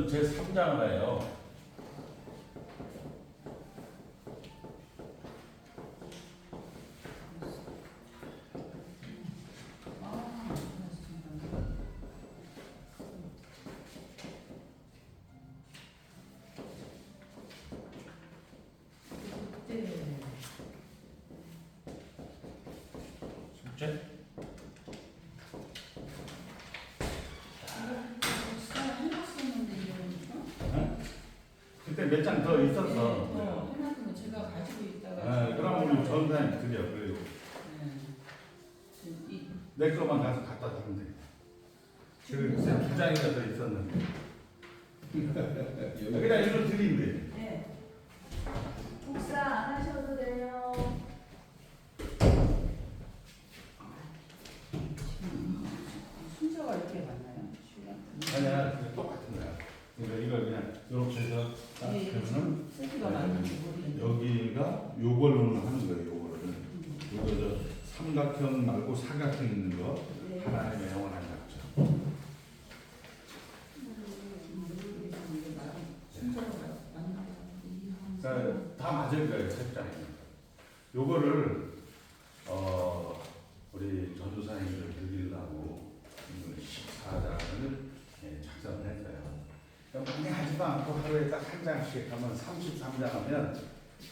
오늘은 제 3장을 해요. 숙제? 그때 몇 장 더 있었어. 해놨으면 제가 가지고 있다가. 그럼 우리 전사님 드려. 그리고 내 거만 가서 갖다 주면 돼. 지금 두 장이나 더 있었는데. 그냥 이거 드리면 돼. 네. 복사 안 하셔도 돼요. 순서가 이렇게 많나요? 아니야, 똑같은 거야. 그러니까 이걸 그냥 이렇게 해서 딱 하면은 쓰기가 많은지 모르겠는데. 여기가 요걸로는 하는 거예요. 요거를. 요거 저 삼각형 말고 사각형 있는 거 네. 하나님의 영원한 약점. 순서가 맞나? 그러니까 다 맞을 거예요. 책장에. 요거를 우리 전도사님들 드리려고 14장을 작성을 했어요. 그러니까 많이 하지도 않고 하루에 딱 한 장씩 하면 33장 하면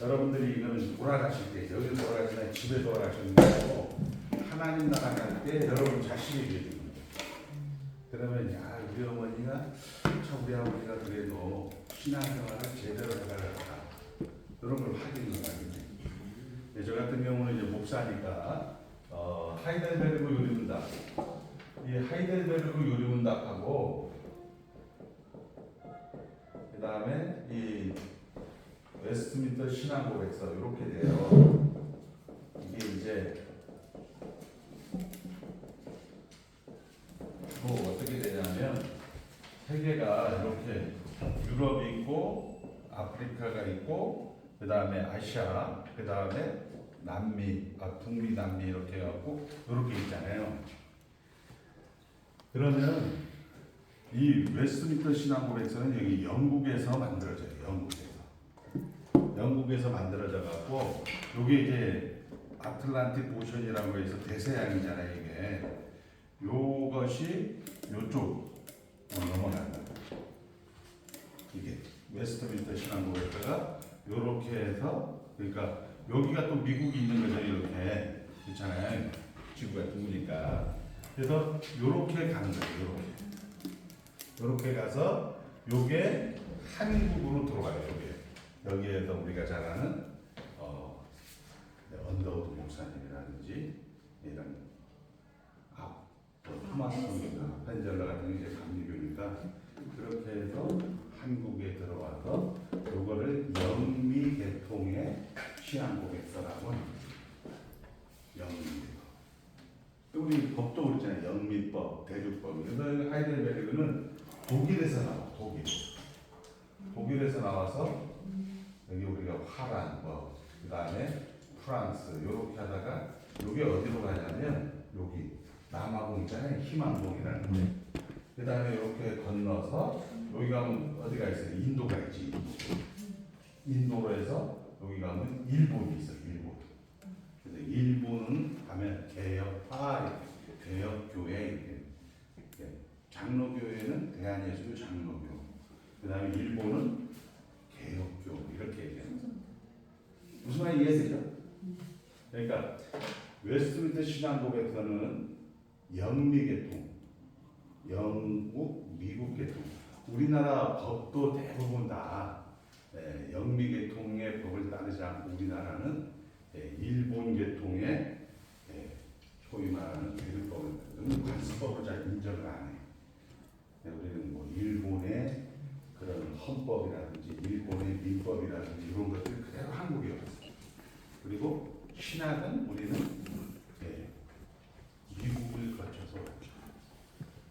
여러분들이 이거는 돌아가실 때 여기 돌아가시면 집에 돌아가시는 거고 하나님 나라 갈 때 여러분 자식에게 주는 거예요. 그러면 야 우리 어머니가 참 우리 아버지가 그래도 신앙생활을 제대로 해가려다 이런 걸 확인을 하겠네. 저 같은 경우는 이제 목사니까 하이델베르그 요리문답 이 하이델베르그 요리문답하고 그 다음에 이 웨스트민스터 신앙고백서 이렇게 돼요. 이게 이제 뭐 어떻게 되냐면 세 개가 이렇게 유럽이 있고 아프리카가 있고 그 다음에 아시아 그 다음에 남미 북미 남미 이렇게 해갖고 이렇게 있잖아요. 그러면 이 웨스트민스터 신앙고백서는 여기 영국에서 만들어져요. 영국에서 만들어져 갖고 이게 이제 아틀란틱 오션이라고 해서 대서양이잖아요. 이게 요것이 요쪽 넘어간다. 이게 웨스트민스터 신앙고백서가 요렇게 해서 그러니까 여기가 또 미국이 있는 거죠. 이렇게 그렇잖아요. 지구가 둥그니까 그래서 요렇게 가는 거예요. 요렇게 가서 요게 한국으로 들어가요. 여기에서 우리가 잘 아는 언더우드 목사님이라든지 이런 토마스 펜젤러 같은 게 이제 감리교니까 그렇게 해서 한국에 들어와서 요거를 영미 계통의 신앙고백서라고 합니다. 영미. 우리 법도 그렇잖아요. 영미법, 대주법. 그래서 하이델베르그는 독일에서 나와. 독일에서 나와서 여기 우리가 화란, 그 다음에 프랑스 이렇게 하다가 여기 어디로 가냐면 여기 남아공 있잖아요. 희망봉이라는 거. 그 다음에 이렇게 건너서 여기 가면 어디가 있어요? 인도가 있지. 인도로 해서 여기 가면 일본이 있어요. 그래서 일본은 가면 개혁파, 개혁교회 이렇게. 장로교회는 대한예수교 장로교. 그 다음에 일본은 개혁교 이렇게 얘기해요. 무슨 말인지 이해되죠? 그러니까 웨스트민스터 신앙고백서는 영미계통, 영국, 미국 계통. 우리나라 법도 대부분 다 영미계통의 법을 따르지 않고 우리나라는 일본 계통의 소위 말하는 대륙법을 관습법을 잘 인정을 안 해요. 우리는 뭐 일본의 그런 헌법이라든지 일본의 민법이라든지 이런 것들 그대로 한국에 왔어요. 그리고 신학은 우리는 미국을 거쳐서 왔죠.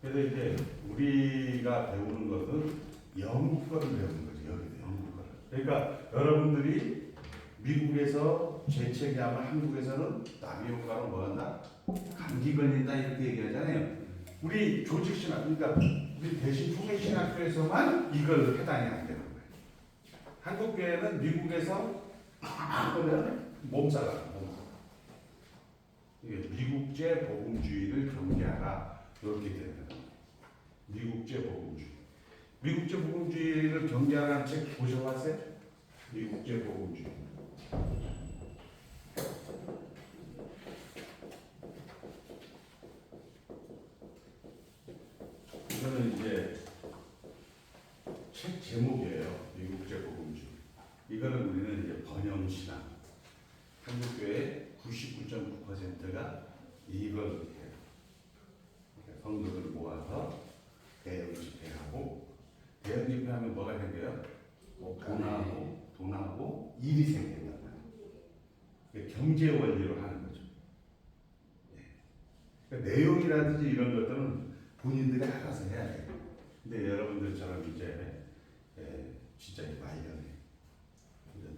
그래서 이제 우리가 배우는 것은 영국 거를 배우는 거죠. 여기도 영국 거를. 그러니까 여러분들이 미국에서 재채기하면 한국에서는 남이 오가면 뭐한다? 감기 걸린다 이렇게 얘기하잖아요. 우리 조직신학, 그러니까 우리 대신 초계신학교에서만 이걸 해당이 안 되는 거예요. 한국교회는 미국에서 하면 몸살아. 이게 미국제 복음주의를 경계하라 이렇게 되는 거예요. 미국제 복음주의. 미국제 복음주의를 경계하라는 책 보셔봤어요? 미국제 복음주의. 이거는 이제 책 제목이에요. 미국제 복음주의. 이거는 우리는 이제 번영신앙. 한국교회 99.9%가 이걸 해요. 성도들 모아서 대형 집회하고, 대형 집회하면 뭐가 생겨요? 돈하고 일이 생긴단 말이에요. 경제 원리로 하는 거죠. 그러니까 내용이라든지 이런 것들은 본인들이 알아서 해야 돼요. 근데 여러분들처럼 이제 진짜 말년에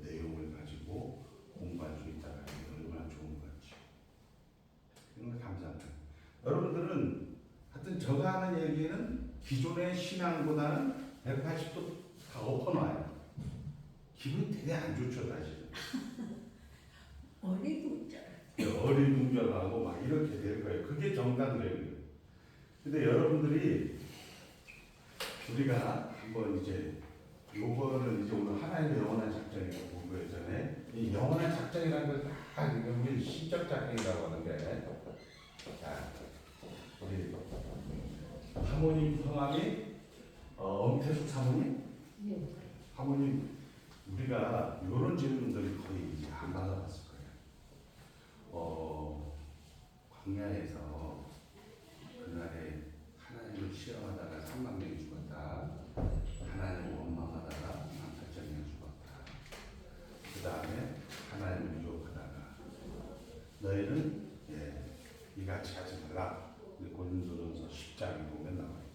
내용을 가지고 공부할 수 있다는 게 얼마나 좋은 건지. 정말 감사합니다. 여러분들은 하여튼 제가 하는 얘기는 기존의 신앙보다는 180도 다 엎어놔요. 기분이 되게 안 좋죠, 사실. 어리둥절하고 막 이렇게 될 거예요. 그게 정당적이에요. 근데 여러분들이 우리가 한번 이제 요거는 이제 오늘 하나님의 영원한 작전이라고 본 거예요. 전에 이 영원한 작전이라는 걸 다 우리 신적 작전이라고 하는데, 자, 우리 사모님 성함이 엄태숙 사모님? 네. 사모님, 우리가 이런 질문들이 거의 이제 안 받아봤을 거예요. 광야에서 그날에 하나님을 시험하다가 3만 명이 죽었다. 하나님을 원망하다가 18,000명이 죽었다. 그 다음에 하나님을 유혹하다가 너희는 이같이 하지 말라. 고린도전서 10장에 보면 나와요.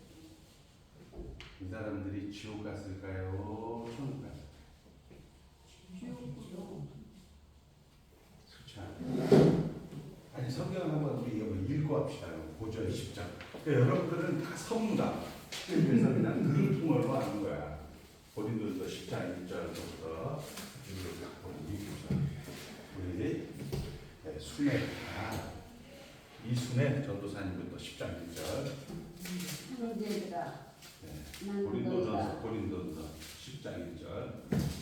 이 사람들이 지옥 갔을까요? 천국 갔을까요? 지옥이죠. 그렇지 않아요. 아니 성경 한번 우리 읽고 합시다. 고전 10장. 그러니까 여러분들은 다 성가. 그래서 그냥 그를 통으로 하는 거야. 고린도전서 10장 1절부터 이렇게 보면 우리 순회 이순회 전도사님부터 10장 1절. 형제들아, 고린도전서 10장 1절.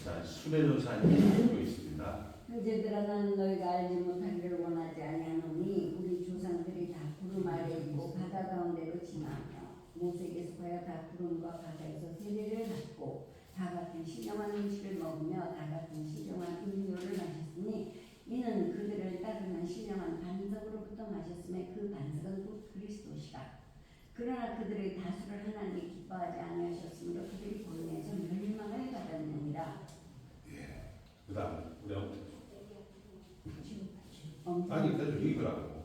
자, 순회 전사님이 읽고 있습니다. 형제들아, 나는 너희가 알지 못한 걸 원하지 아니하노니 우리 조상들이 다 구름 아래 있고 바다 가운데로 지나며 모세에게서 보여 다 구름과 바다에서 세례를 받고 다 같은 신령한 음식을 먹으며 다 같은 신령한 음료를 마셨으니 이는 그들을 따르는 신령한 반석으로부터 마셨음에 그 반석은 곧 그리스도시라. 그러나 그들의 다수를 하나님이 기뻐하지 아니하셨으므로 그들이 고인에서 멸망을 받았느니라. 그 다음 우리 아니 그래도 읽으라고.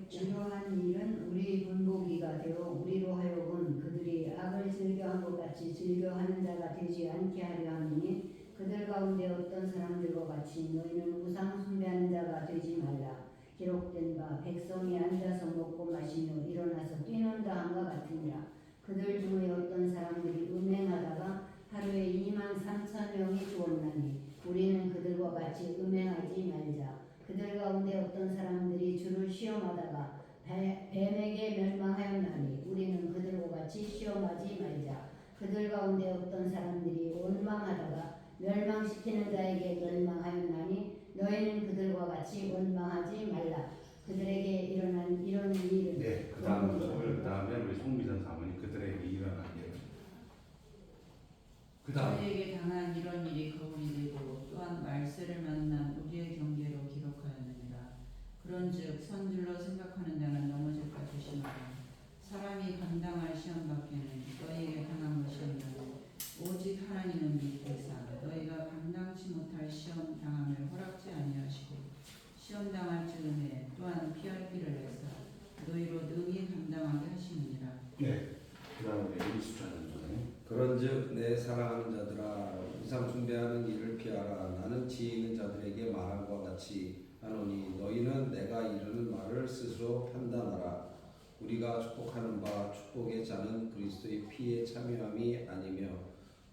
이러한 일은 우리 분보기가 되어 우리로 하여금 그들이 악을 즐겨한 것 같이 즐겨하는 자가 되지 않게 하려 함이니 그들 가운데 어떤 사람들과 같이 너희는 우상 숭배하는 자가 되지 말라. 기록된 바 백성이 앉아서 먹고 마시며 일어나서 뛰는다 함과 같으니라. 그들 중에 어떤 사람들이 음행하다가 하루에 23,000명이 죽었나니 우리는 그들과 같이 음행하지 말자. 그들 가운데 어떤 사람들이 주를 시험하다가 뱀에게 멸망하였나니 우리는 그들과 같이 시험하지 말자. 그들 가운데 어떤 사람들이 원망하다가 멸망시키는 자에게 멸망하였나니 너희는 그들과 같이 원망하지 말라. 그들에게 일어난 이런 일은 그 다음에 우리 송미선 사모님 그들에게 일어난 일. 그 다음 저희에게 당한 이런 일이 거울이 되고 또한 말세를 만난 우리의 경계로 기록하였느니라. 그런즉 선줄로 생각하는 자는 넘어질까 조심하라. 사람이 감당할 시험 밖에는 너희에게 당한 것이 없나니 오직 하나님은 믿으사 너희가 감당치 못할 시험 당함을 허락지 아니하시고 시험 당할 즈음에 또한 피할 길을 내사 너희로 능히 감당하게 하시느니라. 그 다음에 이수찬 선생님. 그런즉 내 사랑하는 자들아 우상 숭배하는 일을 피하라. 나는 지혜 있는 자들에게 말한 것 같이 하노니 너희는 내가 이르는 말을 자를 스스로 판단하라. 우리가 축복하는 바 축복의 자는 그리스도의 피에 참여함이 아니며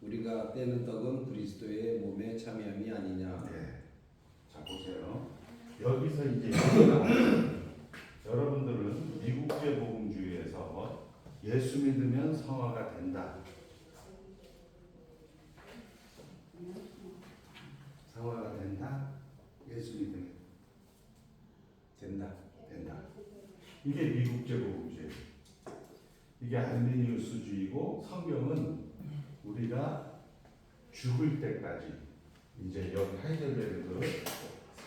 우리가 떼는 떡은 그리스도의 몸에 참여함이 아니냐. 네. 자 보세요. 여기서 이제 여러분들은 미국제 복음주의에서 예수 믿으면 성화가 된다. 성화가 된다. 예수 믿으면 된다. 이게 미국제 복음주의. 이게 알미니우스주의고 성경은 우리가 죽을 때까지 이제 여기 하이델베르그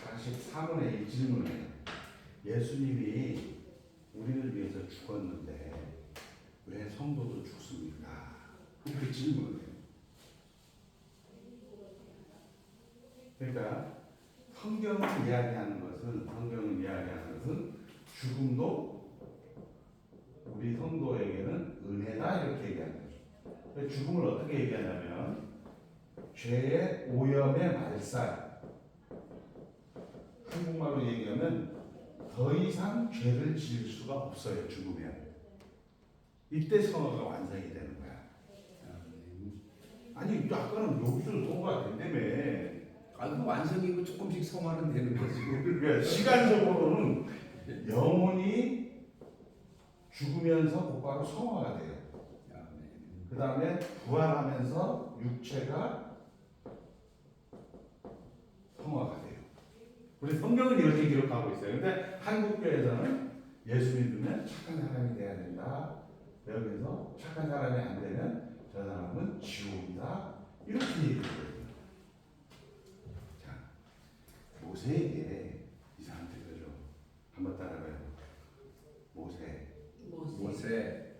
44번의 이 질문을 예수님이 우리를 위해서 죽었는데 왜 성도도 죽습니까? 그 질문을 해요. 그러니까 성경을 이야기하는 것은 죽음도 우리 성도에게는 은혜다 이렇게 얘기하는 거죠. 죽음을 어떻게 얘기하냐면 죄의 오염의 말살, 한국말로 얘기하면 더 이상 죄를 지을 수가 없어요. 죽으면 이때 성화가 완성이 되는 거야. 아니 아까는 여기서 성화가 된다며. 그 완성이고 조금씩 성화는 되는 거지. 그러니까 시간적으로는 영혼이 죽으면서 곧바로 성화가 돼요. 그 다음에 부활하면서 육체가 성화가 돼요. 우리 성경은 이렇게 기록하고 있어요. 근데 한국교회에서는 예수 믿으면 착한 사람이 돼야 된다. 여기서 착한 사람이 안 되면 저 사람은 지옥이다. 이렇게 얘기해요. 자, 모세에게 이상한 뜻이죠. 한번 따라가요. 모세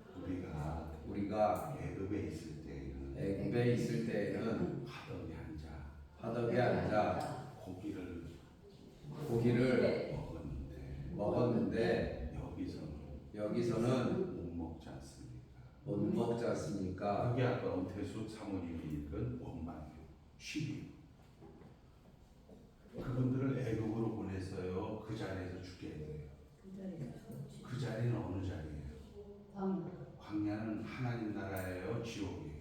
우리가 애굽에 있을 때에는 있을 때에는 화덕에 앉아 고기를 먹었는데 여기서는 못 먹지 않습니까? 그게 아까 엄태수 사모님이 읽은 원망이에요. 시비. 그분들을 애굽으로 보냈어요. 그 자리에서 죽게 해요. 그 자리는 어느 자리예요? 광야는 하나님 나라예요, 지옥이에요?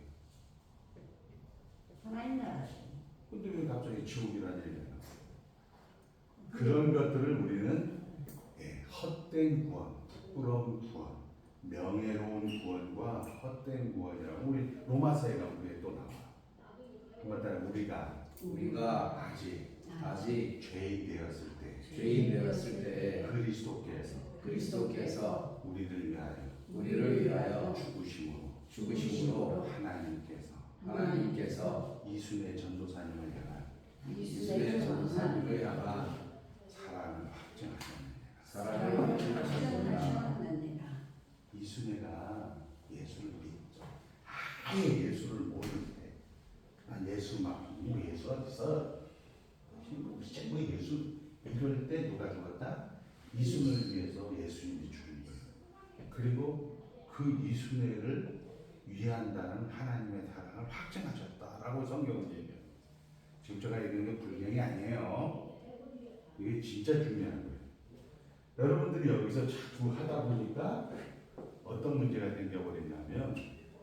하나님 나라. 근데 왜 갑자기 지옥이라는 얘기가 나와요? 그런 것들을 우리는 헛된 구원, 부끄러운 구원, 명예로운 구원과 헛된 구원이라고 우리 로마서에 가면 또 나와. 한번 따라 우리가 아직 죄인 되었을 때 그리스도께서 우리를 위하여 죽으심으로 하나님께서 이순의 전도사님을 향한 사랑을 확증하셨느니라. 이순애가 예수를 믿죠. 아예 예수를 모르는데 난 예수 뭐 예수 어딨어? 뭐 예수 이럴 때 누가 죽었다? 이순애를 위해서 예수님이 죽은 거예요. 그리고 그 이순애를 위한다는 하나님의 사랑을 확증하셨다라고 성경은 얘기해요. 지금 제가 얘기하는 게 불경이 아니에요. 이게 진짜 중요한 거예요. 여러분들이 여기서 자꾸 하다 보니까 어떤 문제가 생겨버렸냐면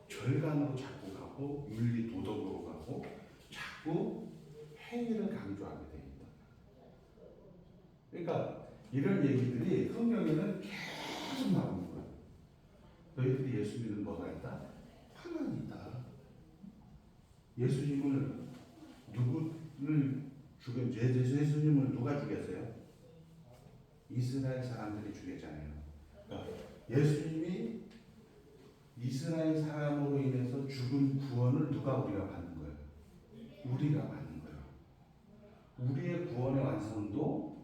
절간으로 자꾸 가고 윤리 도덕으로 가고 자꾸 행위를 강조하게 됩니다. 그러니까 이런 얘기들이 성경에는 계속 나오는 거예요. 너희들이 예수 믿는 뭐가 있다? 하나님 있다. 예수님을 예수님을 누가 죽였어요? 이스라엘 사람들이 죽였잖아요. 그러니까 예수님이 이스라엘 사람으로 인해서 죽은 구원을 우리가 받는 거예요? 우리가 받는 거예요. 우리의 구원의 완성도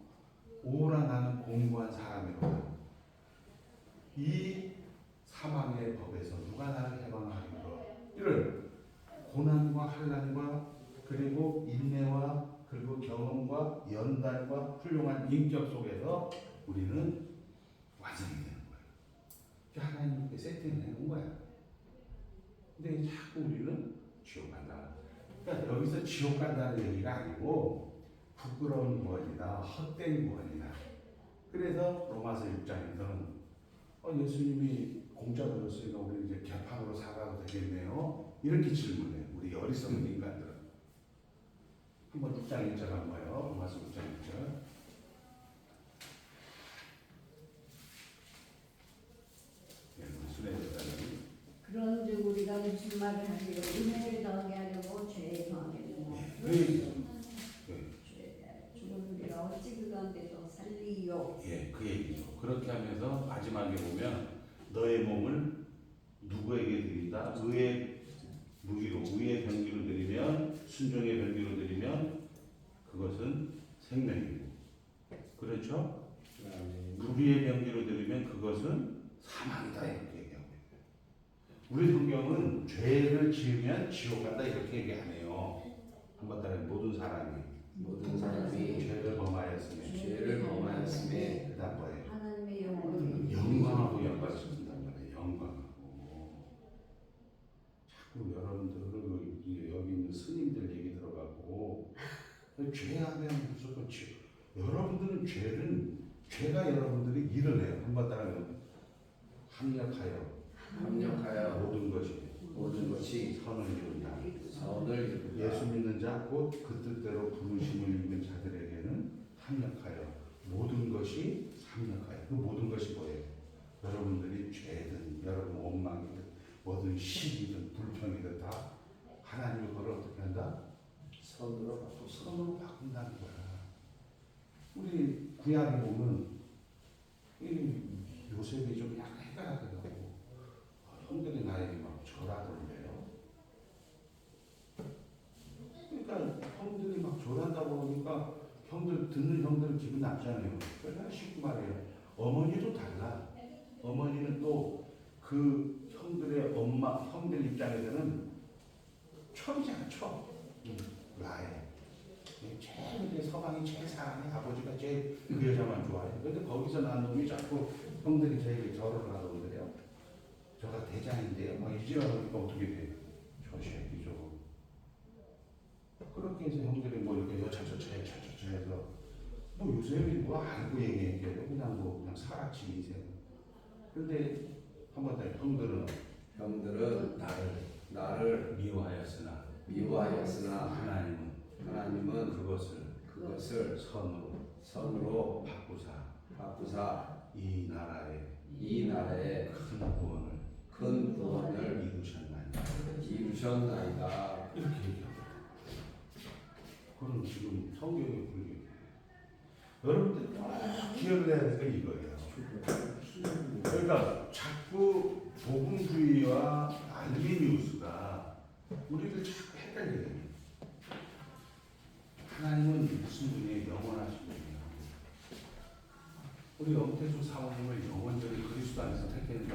오라 나는 공고한 사람이로다. 이 사망의 법에서 누가 나를 해방하리까? 이를 고난과 환난과 그리고 인내와 그리고 경험과 연단과 훌륭한 인격 속에서 우리는 완성이 되는 거예요. 하나님께 세팅을 해놓은 거야. 근데 자꾸 우리는 지옥 간다. 그러니까 여기서 지옥 간다는 얘기가 아니고 부끄러운 구원이다, 헛된 구원이다. 그래서 로마서 6장에서는 예수님이 공짜 들었으니까 우리 이제 개판으로 살아도 되겠네요. 이렇게 질문해요. 우리 어리석은 인간들은. 한번 6장 1절 한 거예요. 로마서 6장 1절. 그런즉 우리가 무슨 말을 하기로 은혜를 더하게 하려고 죄에 더하겠느냐. 죽은 우리가 어찌 그 가운데서 살리요. 예, 그 얘기죠. 그렇게 하면서 마지막에 보면 너의 몸을 누구에게 드린다? 의의 무기로, 의의 병기로 드리면, 순종의 병기로 드리면 그것은 생명이고, 그렇죠? 불의의 병기로 드리면 그것은 사망이다 이렇게 얘기하고 있어요. 우리 성경은 죄를 지으면 지옥 간다 이렇게 얘기 안 해요. 한번 따라 모든 사람이 죄를 범하였음에 그다음 뭐예요? 하나님의 영광을 영광하고 연관을 쓴단 말이에요. 영광하고. 자꾸 여러분들 여기 있는 스님들 얘기 들어가고 죄하면 무조건 지옥. 여러분들은 죄가 여러분들이 일어나요. 한번 따라하면 합력하여 모든 것이 선을 이룬다. 예수 믿는 자 곧 그 뜻대로 부르심을 입은 자들에게는 합력하여 모든 것이 합력하여. 그 모든 것이 뭐예요? 여러분들이 죄든 여러분 원망이든 뭐든 시기든 불평이든 다 하나님이 그걸 어떻게 한다? 선으로 바꾼다는 거야. 우리 구약에 보면 이 요셉이 좀 약간 헷갈려가지고 형들이 나에게 막 절하던데요. 그러니까 형들이 막 절한다고 하니까 듣는 형들은 기분 나쁘잖아요. 그래서 쉽게 말해요. 어머니도 달라. 어머니는 또 그 형들의 형들 입장에서는 첩이잖아, 첩. 라해. 제일 서방이 제일 사랑해. 아버지가 제일 그 여자만 좋아해. 근데 거기서 난 놈이 자꾸 형들이 제일 절을 하던데요. 저가 대장인데요. 막 이지라니까 어떻게 돼? 저 새끼죠. 그렇게 해서 형들이 뭐 이렇게 여차저차 해서 뭐 요새는 뭐 알고 얘기해요. 그냥 살았지 인생. 근데 한번 더 형들은 나를 미워하였으나 하나님은 그것을 선으로 바꾸사 이 나라의 큰 구원을 이루셨나이다. 이렇게 얘기합니다. 그럼 지금 성경에 그렇게 여러분들 기억을 해야 될 건 이거예요. 그러니까 자꾸 복음주의와 알미니우스가 우리를 자꾸 헷갈리게 해요. 하나님은 무슨 분이에요? 영원하신 분이에요. 우리 엄태수 사모님을 영원적인 그리스도 안에서 택했는데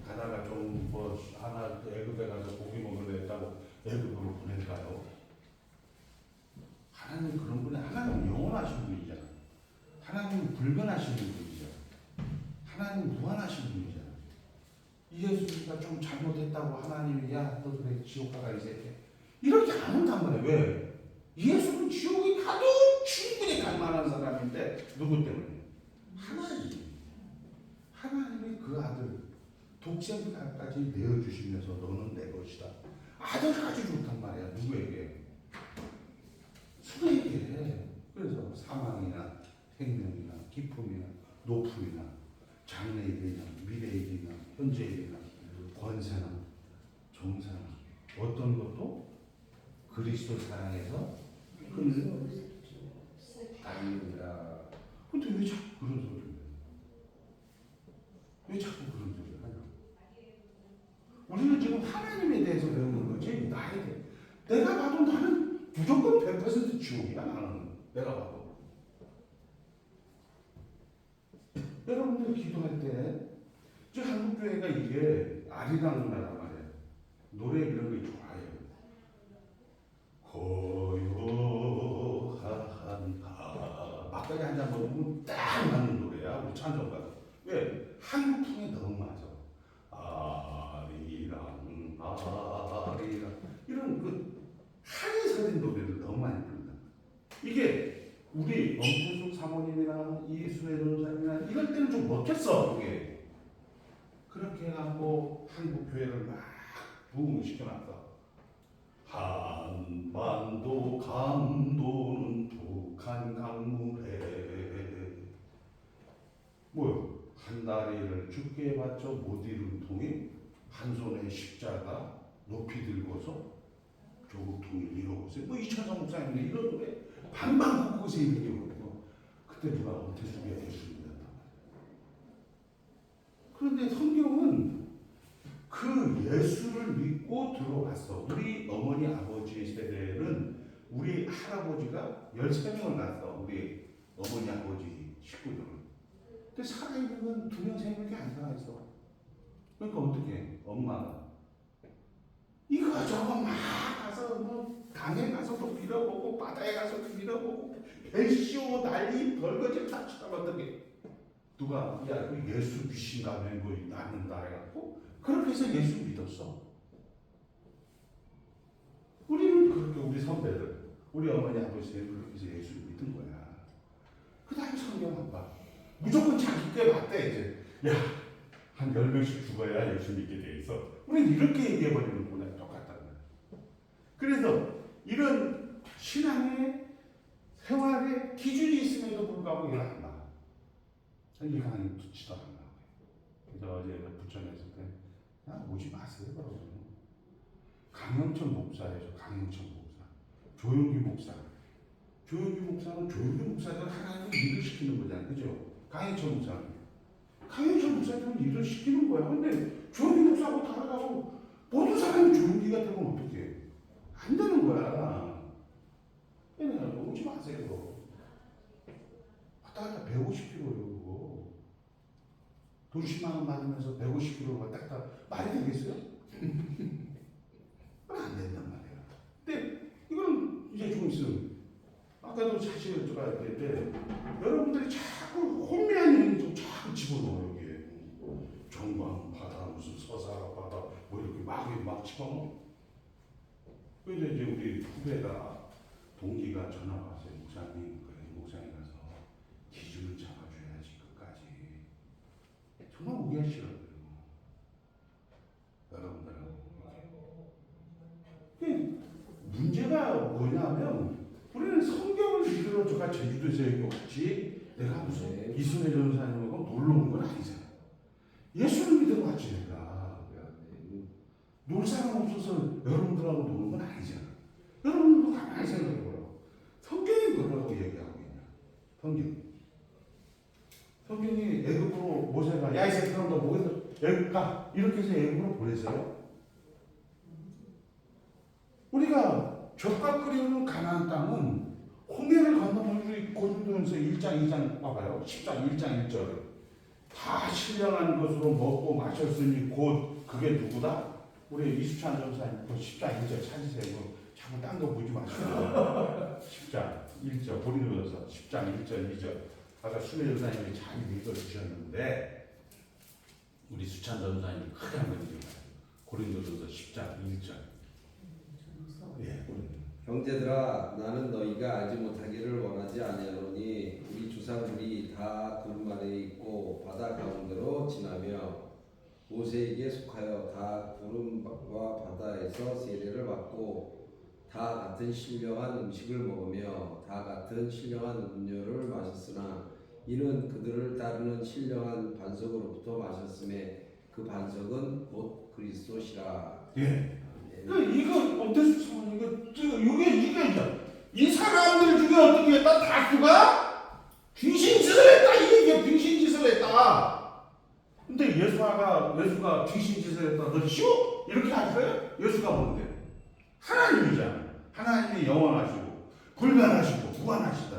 가다가 좀 뭐 하나 애굽에 가서 고기 먹으려 했다고 애굽으로 보낼까요? 하나님 그런 분이 하나님은 영원하신 분이잖아. 하나님은 불변하신 분이잖아. 하나님은 무한하신 분이잖아. 예수가 좀 잘못했다고 하나님이 야 너 그래 지옥 가가 이 새끼 이렇게 안 한단 말이야. 왜? 예수는 지옥에 가도 충분히 갈 만한 사람인데 누구 때문에? 하나님이 그 아들 독생자까지 내어주시면서 너는 내 것이다. 아들까지 좋단 말이야. 누구에게? 수에게. 그래서 사망이나 생명이나 기쁨이나 높음이나 장래일이나 미래일이나 현재일이나 권세나 정사나 어떤 것도 그리스도 사랑해서 아닙니다. 근데 왜 자꾸 그런 소리를 해요? 왜 자꾸 그런 소리를 하냐? 우리는 지금 하나님에 대해서 배우는 거지 나에 대해. 내가 봐도 나는 무조건 100% 지옥이야. 나는 내가 봐도. 여러분들 기도할 때 저 한국 교회가 이게 아리랑 문화란 말이에요. 노래 이런 거 좋아해요. 고요한 막걸리 한 잔 먹으면 딱 맞는 노래야. 우리 찬송가. 왜? 한국풍에 너무 맞아. 아리랑 이런 그 한의사된 노래를 너무 많이 부른다. 이게 우리 엄태숙 사모님이나 이수혜 변호사 이럴 때는 좀 먹겠어 그게. 그렇게 해갖고 한국 교회를 막 부흥을 시켜놨어. 한반도 강도는 북한 강물에 뭐요? 한 다리를 죽게 받쳐 못 이룬 통일, 한 손에 십자가 높이 들고서 조국 통일 이루고서 뭐 이철성 목사님이 이런 노래 반방국국에서 얘기하고 그때 누가 엄태수가 예수님이었단 말이야. 그런데 성경은 그 예수를 믿고 들어왔어. 우리 어머니 아버지의 세대는 우리 할아버지가 13명을 낳았어. 우리 어머니 아버지 식구들은. 근데 살아있는 건 2명, 3명밖에 안 살아있어. 그러니까 어떻게 엄마가 이거저거 막 가서 뭐 강에 가서도 밀어보고 바다에 가서도 밀어보고 배 씌우고 난리 벌거지 다 쳐다봤더니 누가 야 그 예수 귀신 가면 뭐 낳는다 해갖고 그렇게 해서 예수 믿었어. 우리는 그렇게 우리 선배들 우리 어머니 아버지는 그렇게 해서 예수를 믿은 거야. 그 다음에 성경 아빠 무조건 자기 꽤 맞대 이제 한 10명씩 죽어야 예수 믿게 돼 있어. 우리는 이렇게 얘기해버리는 거나 똑같다는 거야. 그래서 이런 신앙의 생활에 기준이 있음에도 불구하고 이걸 안 나와. 이 강의 듣지도 안 나와. 그래서 어제 부천에서 오지 마세요. 강영천 목사예요. 강영천 목사. 조용기 목사. 조용기 목사는 조용기 목사들 하나님을 일을 시키는 거잖아요. 그죠? 강영천 목사는. 강영천 목사들은 일을 시키는 거야. 근데 조용기 목사하고 다르다고 모든 사람이 조용기가 되면 어떡해. 안 되는 거야. 그냥 오지 마세요. 왔다 갔다 150km요. 그거. 돈 10만 원 받으면서 150km 왔다 갔다 말이 되겠어요? 그건 안 된단 말이야. 근데 이거는 이제 좀 있으면 아까도 사실 제가 얘기할 때 여러분들이 자꾸 혼미한 얘기 좀 자꾸 집어넣어요. 여기에 정광 바다 무슨 서사 바다 뭐 이렇게 막 집어넣어. 그래서 이제 우리 후배가 동기가 전화 왔어요. 목사님, 목사님 가서 기준을 잡아줘야지 끝까지. 정말 오기 싫어요. 여러분들하고. 문제가 뭐냐면 우리는 성경을 믿으러 제가 제주도에서 왔지 내가 무슨 이순애 전사님하고 놀러 온 건 아니잖아. 예수를 믿으러 왔지 내가. 놀 사람 없어서 여러분들하고 노는 건 아니잖아. 여러분도 가만히 생각해보라고. 성경이 뭐라고 얘기하고 있냐. 성경이 애굽으로 모세가 야 이 새끼들아 너 뭐해서 애굽 가 이렇게 해서 애굽으로 보냈어요. 우리가 젖과 끓이는 가나안 땅은 홍해를 건너면 우리 고린도전서 1장 2장 봐봐요. 10장 1장 1절 다 신령한 것으로 먹고 마셨으니 곧 그게 누구다? 우리 이수찬 전사님 그 10장 1절 찾으세요. 자꾸 딴 거 보지 마시고 10장 1절 고린도전서 10장 1절 2절 아까 수매 전사님이 잘 읽어주셨는데 우리 수찬 전사님이 크게 한번 읽어봐요. 고린도전서 10장 1절 예. 형제들아 나는 너희가 알지 못하기를 원하지 아니하노니 우리 조상들이 다 구름 아래 있고 바다 가운데로 지나며 모세에게 속하여 다 구름과 바다에서 세례를 받고 다 같은 신령한 음식을 먹으며 다 같은 신령한 음료를 마셨으나 이는 그들을 따르는 신령한 반석으로부터 마셨음에 그 반석은 곧 그리스도시라. 예. 이거 엄태수 사모님 이게 이 사람들 중에 어떻게 했다? 다수가 귀신짓을 했다. 이게 귀신짓을 했다. 근데 예수가 귀신짓을 했다. 너 쉬워? 이렇게 하실까요? 예수가 뭔데? 하나님이잖아. 하나님이 영원하시고 불변하시고 무한하시다.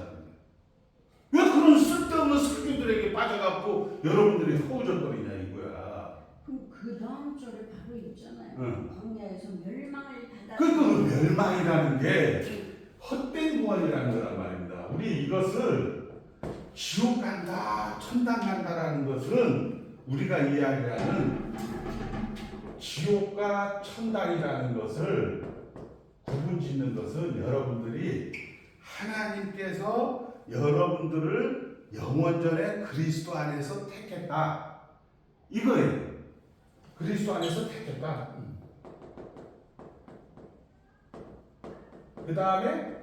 왜 그런 쓸데없는 설교들에게 빠져갖고 여러분들이 허우적거리냐 이거야. 그럼 그 다음 절에 바로 있잖아요. 응. 광야에서 멸망을 받아. 그 멸망이라는 게 헛된 구원이라는 거란 말입니다. 우리 이것을 지옥 간다, 천당 간다라는 것은 우리가 이야기하는 지옥과 천당이라는 것을 구분짓는 것은 여러분들이 하나님께서 여러분들을 영원전에 그리스도 안에서 택했다. 이거예요. 그리스도 안에서 택했다. 그 다음에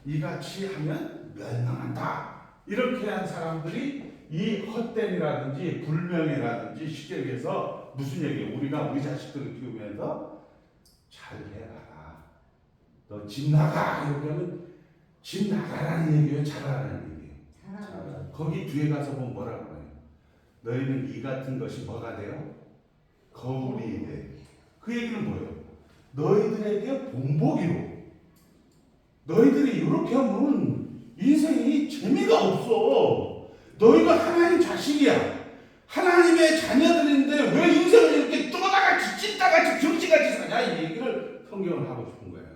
이같이 하면 멸망한다. 이렇게 한 사람들이 이 헛됨이라든지 불명예라든지 쉽게 얘기해서 무슨 얘기예요? 우리가 우리 자식들을 키우면서 잘 해라. 너 집 나가. 이렇게 하면 집 나가라는 얘기예요? 잘하라는 얘기예요? 잘하고 거기 뒤에 가서 보면 뭐라고 해요? 너희는 이 같은 것이 뭐가 돼요? 거울이 돼. 그 얘기는 뭐예요? 너희들에게 본보기로. 너희들이 이렇게 하면 인생이 재미가 없어. 너희가 하나님 자식이야. 하나님의 자녀들인데 왜 인생을 이렇게 쪼다같이 찐따같이 병신같이 사냐, 이 얘기를 성경을 하고 싶은 거예요.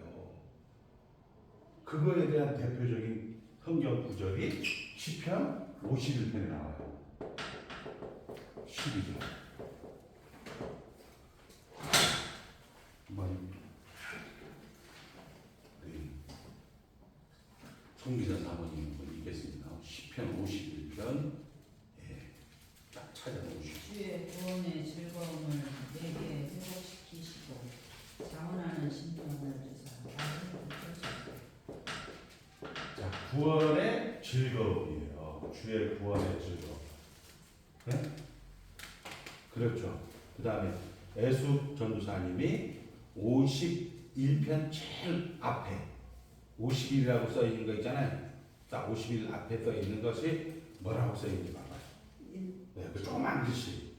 그거에 대한 대표적인 성경 구절이 시편 51편에 나와요. 12절. 한번 송기자 사모님 읽겠습니다. 시편 51편 딱 찾아보시죠. 주의 구원의 즐거움을 내게 회복시키시고 자원하는 심령을 주사. 자, 구원의 즐거움이에요. 주의 구원의 즐거움. 네? 그렇죠. 그 다음에 애숙 전도사님이 51편 제일 앞에 50일이라고 써 있는 거 있잖아요. 딱 50일 앞에 써 있는 것이 뭐라고 써 있는지 봐봐요. 네, 그 조그만 글씨.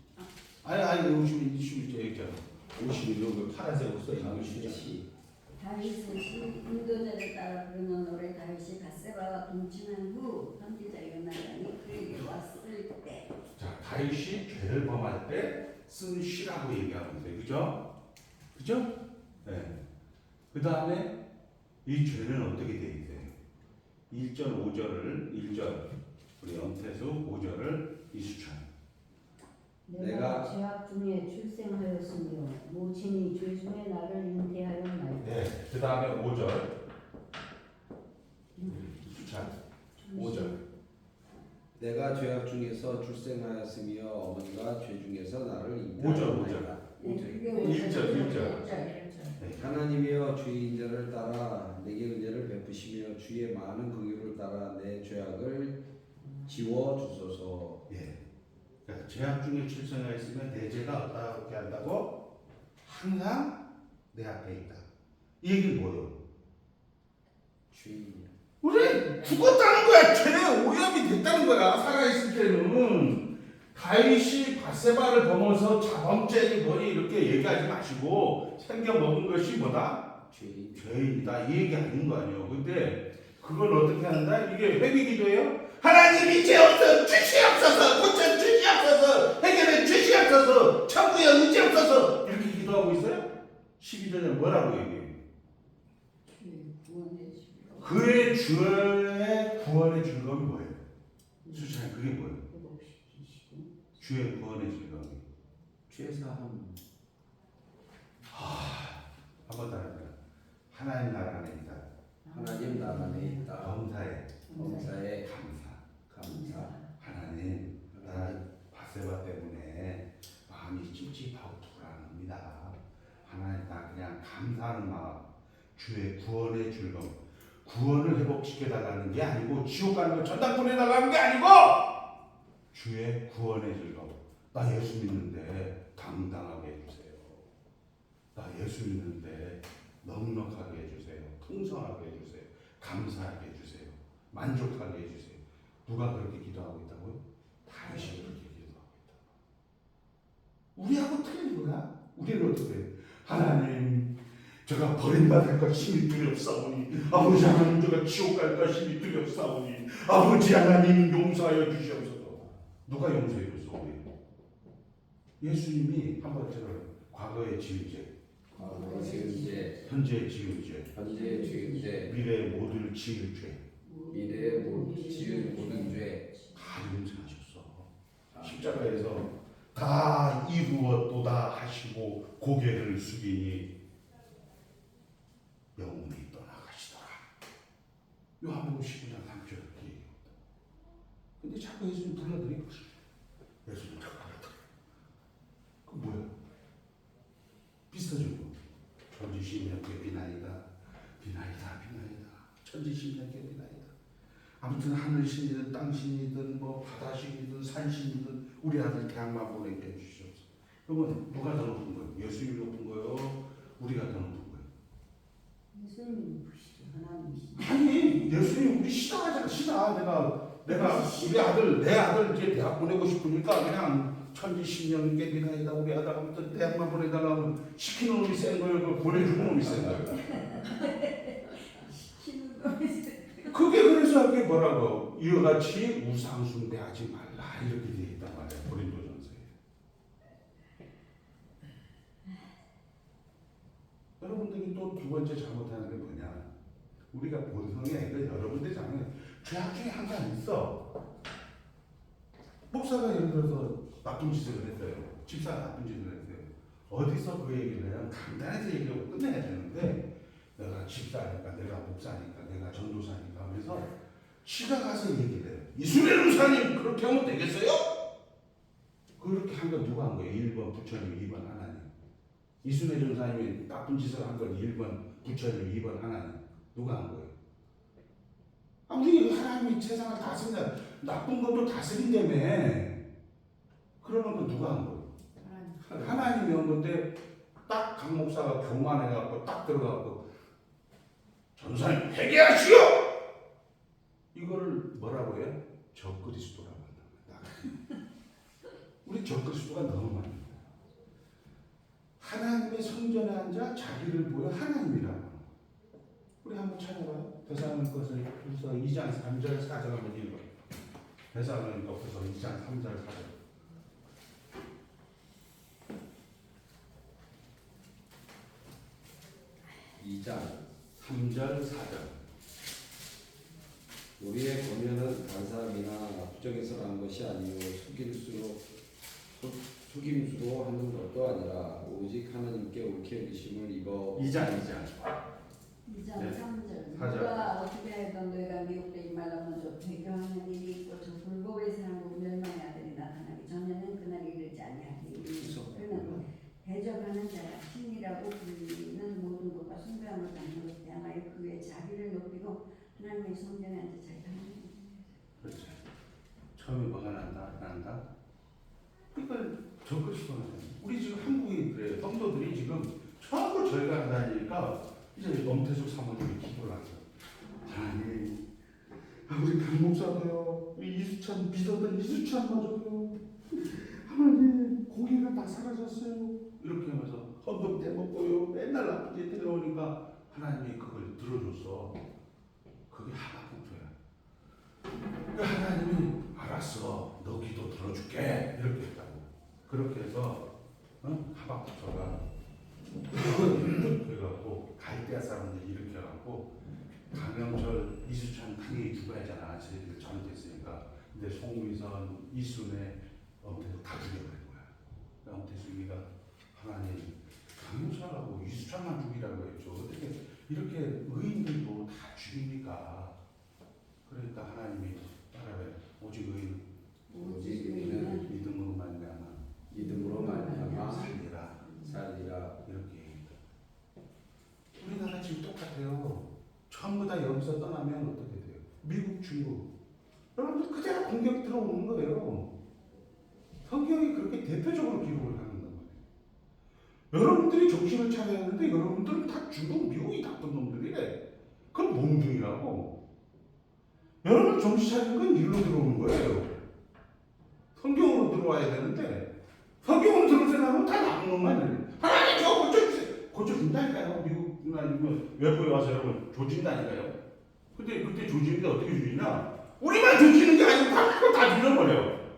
아니 50일 여기 있잖아. 50일로 그 파란색으로 써 있는 것이죠. 다윗은 인도자를 따라 부르는 노래 다윗이 갓세바와 동침한 후 선지자 요나단이 그에게 왔을 때. 자, 다윗이 죄를 범할 때 쓴 시라고 얘기하고 있어요. 그죠? 그죠? 네. 그 다음에 이 죄는 어떻게 돼 있어요? 1절 5절을 1절 우리 엄태수 5절을 이수찬. 내가 죄악 중에 출생하였으며 모친이 죄 중에 나를 잉태하였나이다. 네. 그 다음에 5절 이수찬 5절. 내가 죄악 중에서 출생하였으며 어머니가 죄 중에서 나를 5절. 네, 그게 1절. 네. 하나님이여 주의 인자를 따라 내게 은혜를 베푸시며 주의 많은 긍휼을 따라 내 죄악을 지워 주소서. 예. 그러니까 죄악 중에 출생하였으면 내 죄가 어떻게 한다고? 항상 내 앞에 있다. 이 얘기는 뭐예요? 주인. 그래, 죽었다는 거야. 죄에 오염이 됐다는 거야. 살아있을 때는. 다윗이 바세바를 범해서 자범죄니 뭐니 이렇게 얘기하지 마시고 생겨 먹은 것이 뭐다? 주인. 죄인이다. 이 얘기 아닌 거 아니에요. 근데 그걸 어떻게 한다? 이게 회개기도예요. 하나님이 죄 없어 주시옵소서, 고쳐 주시옵소서, 해결해 주시옵소서, 천국에 의지 없어서 이렇게 기도하고 있어요? 12절에 뭐라고 얘기해요? 그의 주의 구원의 즐거움이 뭐예요? 수찬 그게 뭐예요? 주의 구원의 즐거움이. 죄사함. 한번 더 합니다. 하나님 나라 안에 있다. 하나님 나라 안에 있다. 범사에 범사에 감사. 하나님 나 바세바 때문에 마음이 찝찝하고 불안합니다. 하나님 나 그냥 감사하는 마음. 주의 구원의 즐거움. 구원을 회복시켜달라는 게 아니고 지옥 가는 거 전당 보내달라는 게 아니고 주의 구원의 즐거움. 나 예수 믿는데 당당하게 해주세요. 나 예수 믿는데 넉넉하게 해주세요. 풍성하게 해주세요. 감사하게 해주세요. 만족하게 해주세요. 누가 그렇게 기도하고 있다고요? 다윗이 그렇게 기도하고 있다. 우리하고 틀린 거야? 우리는 어떻게 해? 하나님 제가 버림받을 것이 두렵사오니 아버지 하나님 제가 지옥 갈 것이 두렵사오니 아버지 하나님 용서하여 주시옵소서. 누가 용서해 줬어? 우리 예수님이 한 번째로 과거의 지은 죄, 과거의 지은 죄, 현재의 지은 죄, 현재의 지은 죄, 미래의 모든 지을 죄 미래의 지은 모든 죄 다 용서하셨어. 십자가에서 다 이루었도다 하시고 고개를 숙이니 영혼이 떠나가시더라. 요한복음 19장 3절 이렇게 얘기합니다. 근데 자꾸 예수님 불러들이고 예수님 자꾸 불러들여. 그 뭐야? 비슷하죠. 천지신명께 비나이다. 비나이다. 비나이다. 천지신명께 비나이다. 아무튼 하늘신이든 땅신이든 뭐 바다신이든 산신이든 우리 아들 대학만 보내게 해주시옵소서. 그러면 누가 더 높은 거예요? 예수님이 높은 거예요? 우리가 더 높은 거예요? 예수님이 보시죠. 하나님이시죠. 아니 예수님 우리 시다하잖아. 시다. 내가 우리 아들 내 아들 이제 대학 보내고 싶으니까 그냥 천지신명께 비나이다. 우리 아들 아무튼 대학만 보내달라고 시키는 놈이 센 거예요? 보내주는 놈이 센 거예요? 시키는 놈이 그게 그래서 그게 뭐라고 이와 같이 우상 숭배하지 말라 이렇게 되어 있단 말이야. 고린도전서에. 여러분들이 또 두 번째 잘못하는 게 뭐냐? 우리가 본성이 아니라 여러분들이 잘못하는 죄악 중에 한 가지 있어. 목사가 예를 들어서 나쁜 짓을 했어요. 집사가 나쁜 짓을 했어요. 어디서 그 얘기를 해요? 간단해서 얘기하고 끝내야 되는데 내가 집사니까, 내가 목사니까, 내가 전도사니까 하면서 지가 가서 얘기를 해요. 이순례 전사님 그렇게 하면 되겠어요? 그렇게 한 건 누가 한 거예요? 1번 부처님, 2번 하나님. 이순례 전사님이 나쁜 짓을 한 건 1번 부처님, 2번 하나님. 누가 한 거예요? 우리 하나님이 세상을 다스린다. 나쁜 것도 다스린다며. 그러면 그 누가 한 거예요? 하나님이 한 건데 딱 강 목사가 교만해갖고 딱 들어가고 전사님 회개하시오! 이거를 뭐라고 해요? 적그리스도라고 한다. 우리 적그리스도가 너무 많아요. 하나님의 성전에 앉아 자기를 보여 하나님이라고. 우리 한번 찾아봐요. 데살로니가서 2장 3절 4절 한번 읽어요. 데살로니가서 2장 3절 4절. 2장 3절 4절. 우리의 권면은 다른 사람이나 부정해서 난 것이 아니요 속임수로 하는 것도 아니라 오직 하나님께 옳게 여기심을 입어 2장 2장 네. 3절 사절. 누가 어떻게 하여든 너희가 미혹되지 말라 먼저 배교하는 일이 있고 저 불법의 사람과 멸망의 아들이 나타나기 전에는 그날이 이르지 아니하리니 그는 대적하는 자야 신이라고 불리는 모든 것과 숭배함을 받는 것에 대하여 그 위에 자기를 높이고 하나님의 성전에 앉아 자기가 하나님. 그렇죠. 처음에 뭐가 난다? 이걸 적그리스도는 우리 지금 한국이 그래요. 성도들이 지금 전부 저희가 다니니까 이제 엄태숙 사모님이 기도를 하죠. 하나님, 우리 강 목사도요, 이수찬 믿었던 이수찬 마저도요. 하나님, 고기가 다 사라졌어요. 이렇게 하면서 헌금 떼먹고요. 맨날 나쁜 짓 들어오니까 하나님이 그걸 들어줬어. 그게 하박국토야. 그 하나님이 알았어, 너 기도 들어줄게 이렇게 했다고. 그렇게 해서 하박국토가 그래갖고 갈대아 사람들 이렇게 해갖고 강영철, 이수찬 당연히 죽어야 하잖아. 저희들 잘못했으니까. 근데 송미선, 이순애, 엄태숙 다 죽여버린 거야. 엄태숙이가 하나님 강영철하고 이수찬만 죽이라고 했죠. 어떻게 이렇게 의인들도 다 죽입니까? 그러니까 하나님이 따라해. 오직 의인 오직 의인은 믿음으로 말미암아 믿음으로 말미암아 살리라. 이렇게 얘기합니다. 우리나라 지금 똑같아요. 전부 다 여기서 떠나면 어떻게 돼요? 미국, 중국. 여러분들 그대로 공격 들어오는 거예요. 성경이 그렇게 대표적으로 기록을 하는 거예요. 여러분들이 정신을 차려야 하는데 여러분들은 다 중국, 미국이 나쁜 놈들이래. 그건 몽둥이라고. 여러분 정신 차리는 건 일로 들어오는 거예요. 성경으로 들어와야 되는데 성경으로 들어올 생각은 다 나쁜 놈만. 하나님 저거 고쳐주세요. 고쳐준다니까요. 미국 아니면 외부에 와서 여러분 조진다니까요. 근데 그때 조지는데 어떻게 조지냐? 우리만 조지는 게 아니고 다 조져버려요.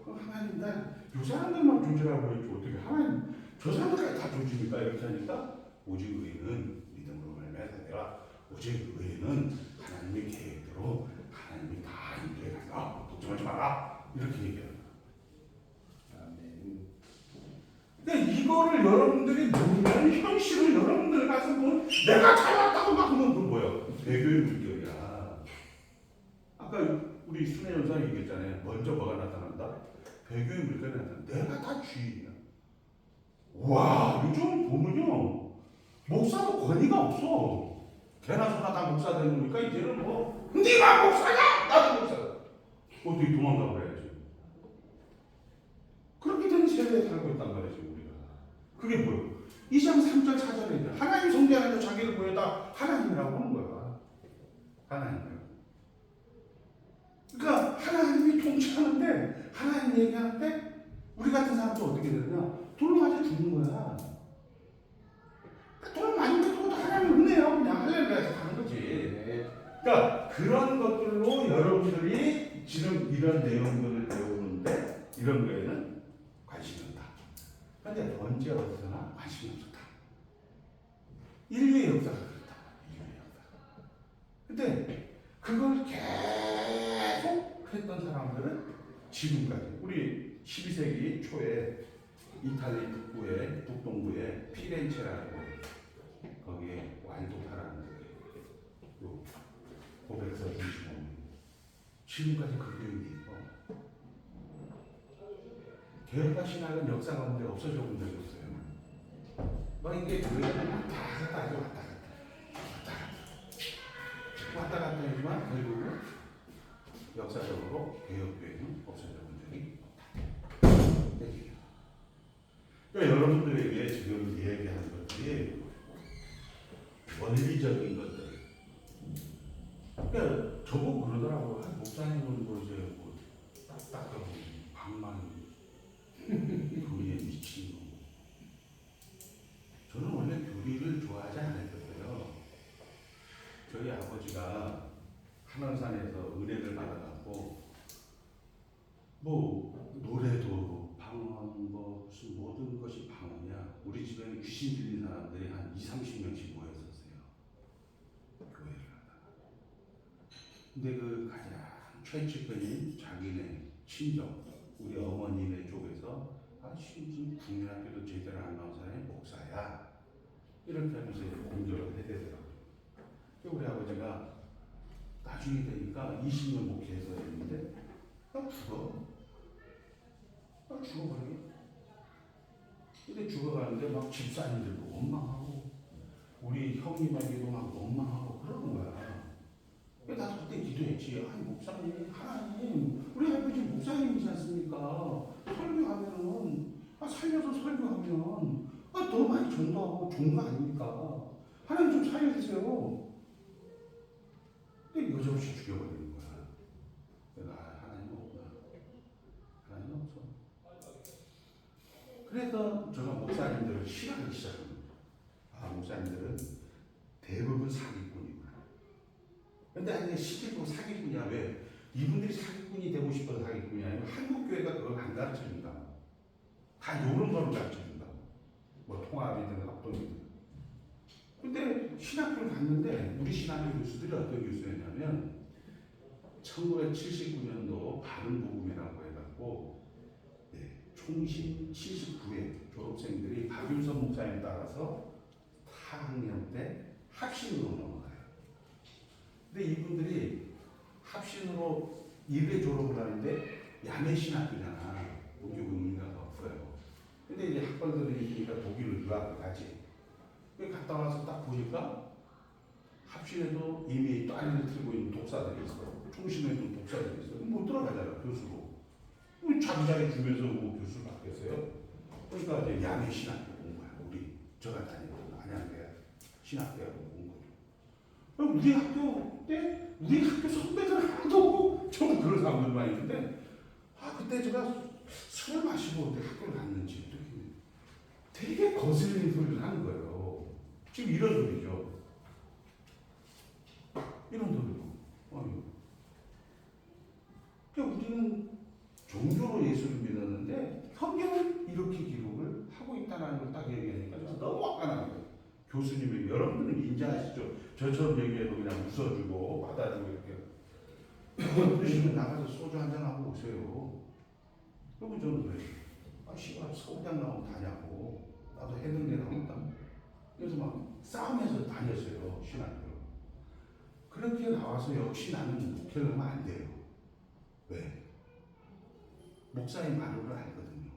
그럼 하나님 난 요 사람들만 조지라고 했지 어떻게 하나님 저 사람들까지 다 조지니까 이렇게 하니까 오직 의인은 믿음으로 말미암아 내가 오직 의인은 하나님의 계획대로 하나님이 다 인도해 간다. 걱정하지 마라. 이렇게 얘기해요. 아멘. 근데 이거를 여러분들이 모르면 현실을 여러분들 가서 뭐 내가 잘났다고 막 그러면 그 뭐야? 배교의 물결이야. 아까 우리 우리 순회 연상 얘기했잖아요. 먼저 뭐가 나타난다? 배교의 물건이 나타난다. 내가 다 주인이야. 와, 요즘 보면요, 목사도 권위가 없어. 개나 소나 다 목사 되는 거니까 이제는 뭐 네가 목사냐? 나도 목사다. 어떻게 도망가 버려야지. 그렇게 된 세대에 살고 있단 말이지 우리가. 그게 뭐예요? 2장 3절 4절에 하나님 성대하는 자기를 보여다 하나님이라고 하는 거야. 하나님이라고. 그러니까 하나님이 통치하는데, 하나님 얘기하는데 우리 같은 사람도 어떻게 되느냐? 돌 맞아 죽는 거야. 돌 많이 맞고 하나님 은혜요. 그냥 할렐루야에서 가는 거지. 그러니까 그런 것들로 여러분들이 지금 이런 내용들을 배우는데 이런 거에는 관심이 없다. 그런데 언제 어디서나 관심이 없었다. 인류의 역사가 그렇다. 인류의 역사가. 근데 그걸 계속 했던 사람들은 지금까지 우리 12세기 초에 이탈리 북부의 북동부의 피렌체라고 거기에 왈도타라는 요 고백서 중심으로 지금까지 그 교육이 있고 개혁과 신학은 역사 가운데 없어져 본 적이 없어요. 막 이게 교회는 왔다 갔다 하죠. 왔다 갔다 하지만 결국은 역사적으로 개혁교회는 없어져 본 적이 없다. 그러니까 여러분들에게 지금 얘기하는 것들이 원리적인 것들. 그러니까 저보고 그러더라고요. 목사님은 뭐 이제 뭐 딱딱하고 방망이 교리에 미친 거. 저는 원래 교리를 좋아하지 않았어요. 저희 아버지가 한원산에서 은혜를 받아갖고 뭐 노래도 방언 뭐 무슨 모든 것이 방언이야. 우리 집에는 귀신 들린 사람들이 한 20-30명씩 모였었어요. 교회를 하다가. 근데 그 가장 최측근인 자기네 친정 우리 어머니네 쪽에서 지금 국민학교도 제대로 안 나온 사람이 목사야. 이렇게 하면서 이제 공격을 해대더라고요. 우리 아버지가 나중에 되니까 20년 목회해서 했는데 죽어버리게. 근데 죽어가는데 막 집사님들도 원망하고 우리 형님에게도 막 원망하고 그러는 거야. 나도 그때 기도했지. 아니 목사님, 하나님, 우리 아버지 목사님이지 않습니까? 설교하면은 살려서 설교하면 더 많이 전도하고 좋은 거 아닙니까? 하나님 좀 살려주세요. 근데 여지없이 죽여버리는 거야. 내가 하나님 없구나. 하나님 없어. 그래서 제가 목사님들을 싫어하기 시작합니다. 목사님들은 대부분 사기꾼이구나. 근데 아니 시기고 사기꾼이야. 왜? 이분들이 사기꾼이 되고 싶어서 사기꾼이 아니고 한국교회가 그걸 안 가르쳐준다. 다 이런 거를 가르쳐준다. 뭐 통합이든 합동이든. 근데 신학교를 갔는데 우리 신학교 교수들이 어떤 교수였냐면 1979년도 바른복음이라고 해갖고 총신 79회 졸업생들이 박윤선 목사님 따라서 4학년 때 합신으로 넘어가요. 근데 이분들이 합신으로 1회 졸업을 하는데 야매신학교잖아. 문교국 인가가 없어요. 근데 이제 학벌들이 있으니까 독일로 유학을 가지. 갔다 와서 딱 보니까 합신에도 이미 딸을 틀고 있는 독사들이 있어. 총신에도 독사들이 있어. 못 들어가잖아, 교수로. 자기 자기 주변에서 뭐 교수를 받겠어요? 그러니까 이제 야매 신학교 온 거야. 저가 다니던 안양대 신학대학교 온 거죠. 우리 학교 때 우리 학교 선배들 하나도 없고 전부 그런 사람들만 있는데 그때 제가 술을 마시고 학교를 갔는지 되게 거슬리는 소리를 하는 거예요. 지금 이런 소리죠. 이런 소리고. 그러니까 우리는 종교로 예수를 믿었는데 성경은 이렇게 기록을 하고 있다는 걸 딱 얘기하니까 너무 화가 나는 거예요. 교수님이 여러분들은 인정하시죠? 저처럼 얘기해도 그냥 웃어주고 받아주고 이렇게. 그러시면 나가서 소주 한잔 하고 오세요. 그리고 저는 그래요. 씨발 서울대학 나오면 다냐고. 나도 해병대 나왔다. 그래서 막 싸우면서 다녔어요. 신학교. 그렇게 나와서 역시 나는 목회를 하면 안 돼요. 목사의 마음을 알거든요.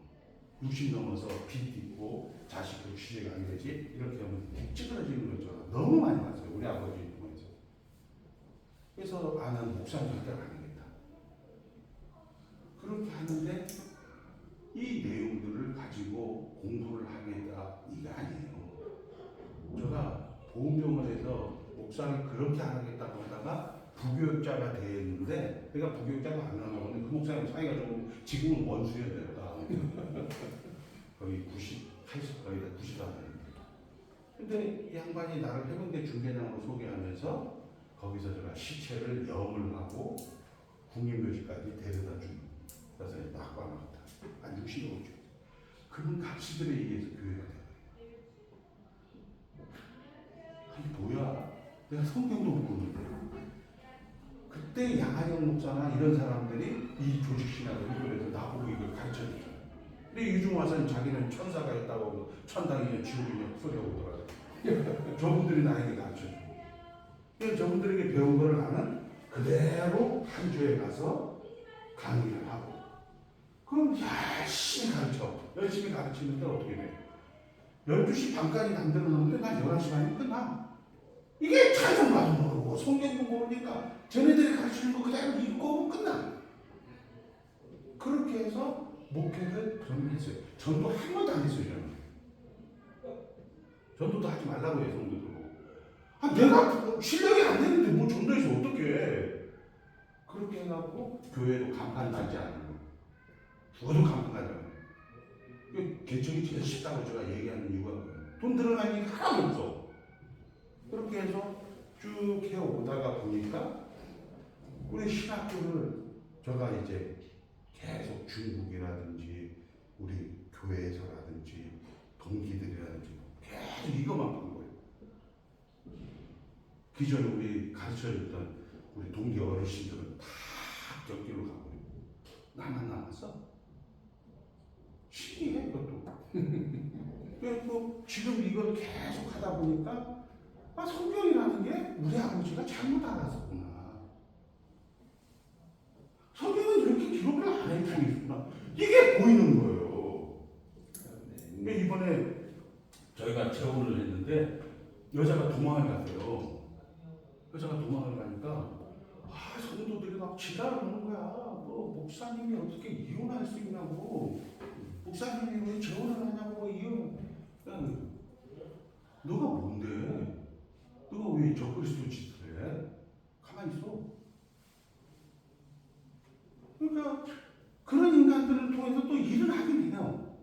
60 넘어서 빚 있고 자식도 취직이 안 되지 이렇게 하면 찌그러지는 거죠. 너무 많이 봤어요. 우리 아버지 통해서. 그래서 나는 목사님 절대 안 하겠다. 그렇게 하는데 이 내용들을 가지고 공부를 하겠다 이게 아니에요. 제가 보험병원에서 목사를 그렇게 안 하겠다고 하다가 부교육자가 됐는데 내가 부교육자가 안 하려고 하는데 그 목사님 사이가 좀 지금은 원수예요. 내가 거의 90, 80, 거의 다 94년인데 근데 이 양반이 나를 해병대 중대장으로 소개하면서 거기서 제가 시체를 염을 하고 국립묘지까지 데려다 준 그래서 낙과 나왔다. 한 60여 주. 그분 각시들에 의해서 교회가 돼요. 아니 뭐야? 내가 성경도 모르는데. 그때 양한영 목사나 이런 사람들이 이 조직 신학을 해결해서 나보고 이걸 가르쳐 주잖아요. 근데 유중 와서는 자기는 천사가 있다고 천당이냐 지옥이냐 소리가 오더라고요. 저분들이 나에게 가르쳐 줘. 그래서 저분들에게 배운 거를 나는 그대로 한 주에 가서 강의를 하고 그럼 열심히 가르치는데 어떻게 돼? 12시 반까지 만들어 놓는데 난 11시 반이면 끝나. 이게 찬송가도 모르고 성경도 모르니까 쟤네들이 가르치는 거 그대로 읽고 끝나. 그렇게 해서 목회를 저는 했어요. 전도 한 번도 안 했어요. 저는. 전도도 하지 말라고 해요. 성도들. 아, 내가 실력이 안 되는데 뭐 전도해서 어떡해. 그렇게 해갖고 교회도 간판 달지 않고 죽어도 간판 달잖아요. 개척이 제일 쉽다고 제가 얘기하는 이유가 돈 들어가는 게 하나도 없어. 그렇게 해서 쭉 해오다가 보니까 우리 신학교를 제가 이제 계속 중국이라든지 우리 교회에서라든지 동기들이라든지 계속 이것만 본 거예요. 기존에 우리 가르쳐줬던 우리 동기 어르신들은 다 적기로 가고 나만 남았어. 신기해 그것도. 그래서 지금 이걸 계속 하다 보니까 아, 성경이라는 게 우리 아버지가 잘못 알았었구나. 성경은 이렇게 기록을 안 해주겠구나. 이게 보이는 거예요. 이번에 저희가 재혼을 했는데 여자가 도망을 갔어요. 여자가 도망을 가니까 아, 성도들이 막 지랄을 하는 거야. 뭐 목사님이 어떻게 이혼할 수 있냐고. 목사님이 왜 재혼을 하냐고 이혼. 너가 뭔데? 너가 왜 적그리스도 짓을 해? 가만히 있어. 그러니까 그런 인간들을 통해서 또 일을 하긴 해요.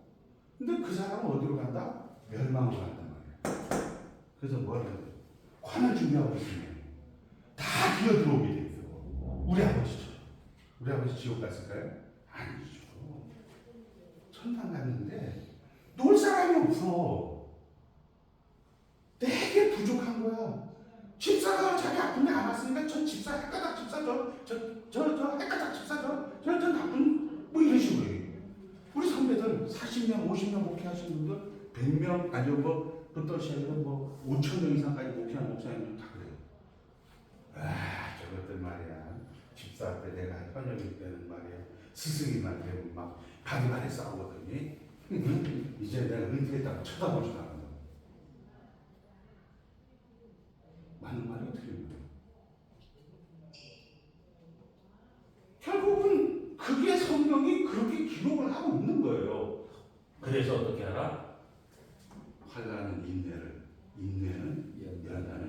근데 그 사람은 어디로 간다? 멸망으로 간단 말이야. 그래서 뭐라 그래? 관을 준비하고 있으면 다 기어들어오게 돼 있어. 우리 아버지처럼. 우리 아버지 지옥 갔을까요? 아니죠. 천당 갔는데 놀 사람이 없어. 되게 부족한 거야. 집사가 자기 아픈데 안 왔으니까 저 집사 헷가닥 집사 저 헷가닥 집사 저 나쁜 뭐 이런 식으로 해. 우리 선배들 40년 50년 목회하신 분들 100명 아니면 뭐 그것도 시작해서 뭐 5,000명 이상까지 목회한 목사님들 다 그래요. 아 저것들 말이야. 집사 때 내가 현역일 때는 말이야. 스승이만 되면 막 바리바리 싸우거든요. 이제 내가 은퇴했다고 쳐다보지도 않아. 맞는 말이 어떻게 되는 거예요? 결국은 그게 성경이 그렇게 기록을 하고 있는 거예요. 그래서 어떻게 하라? 환난은 인내는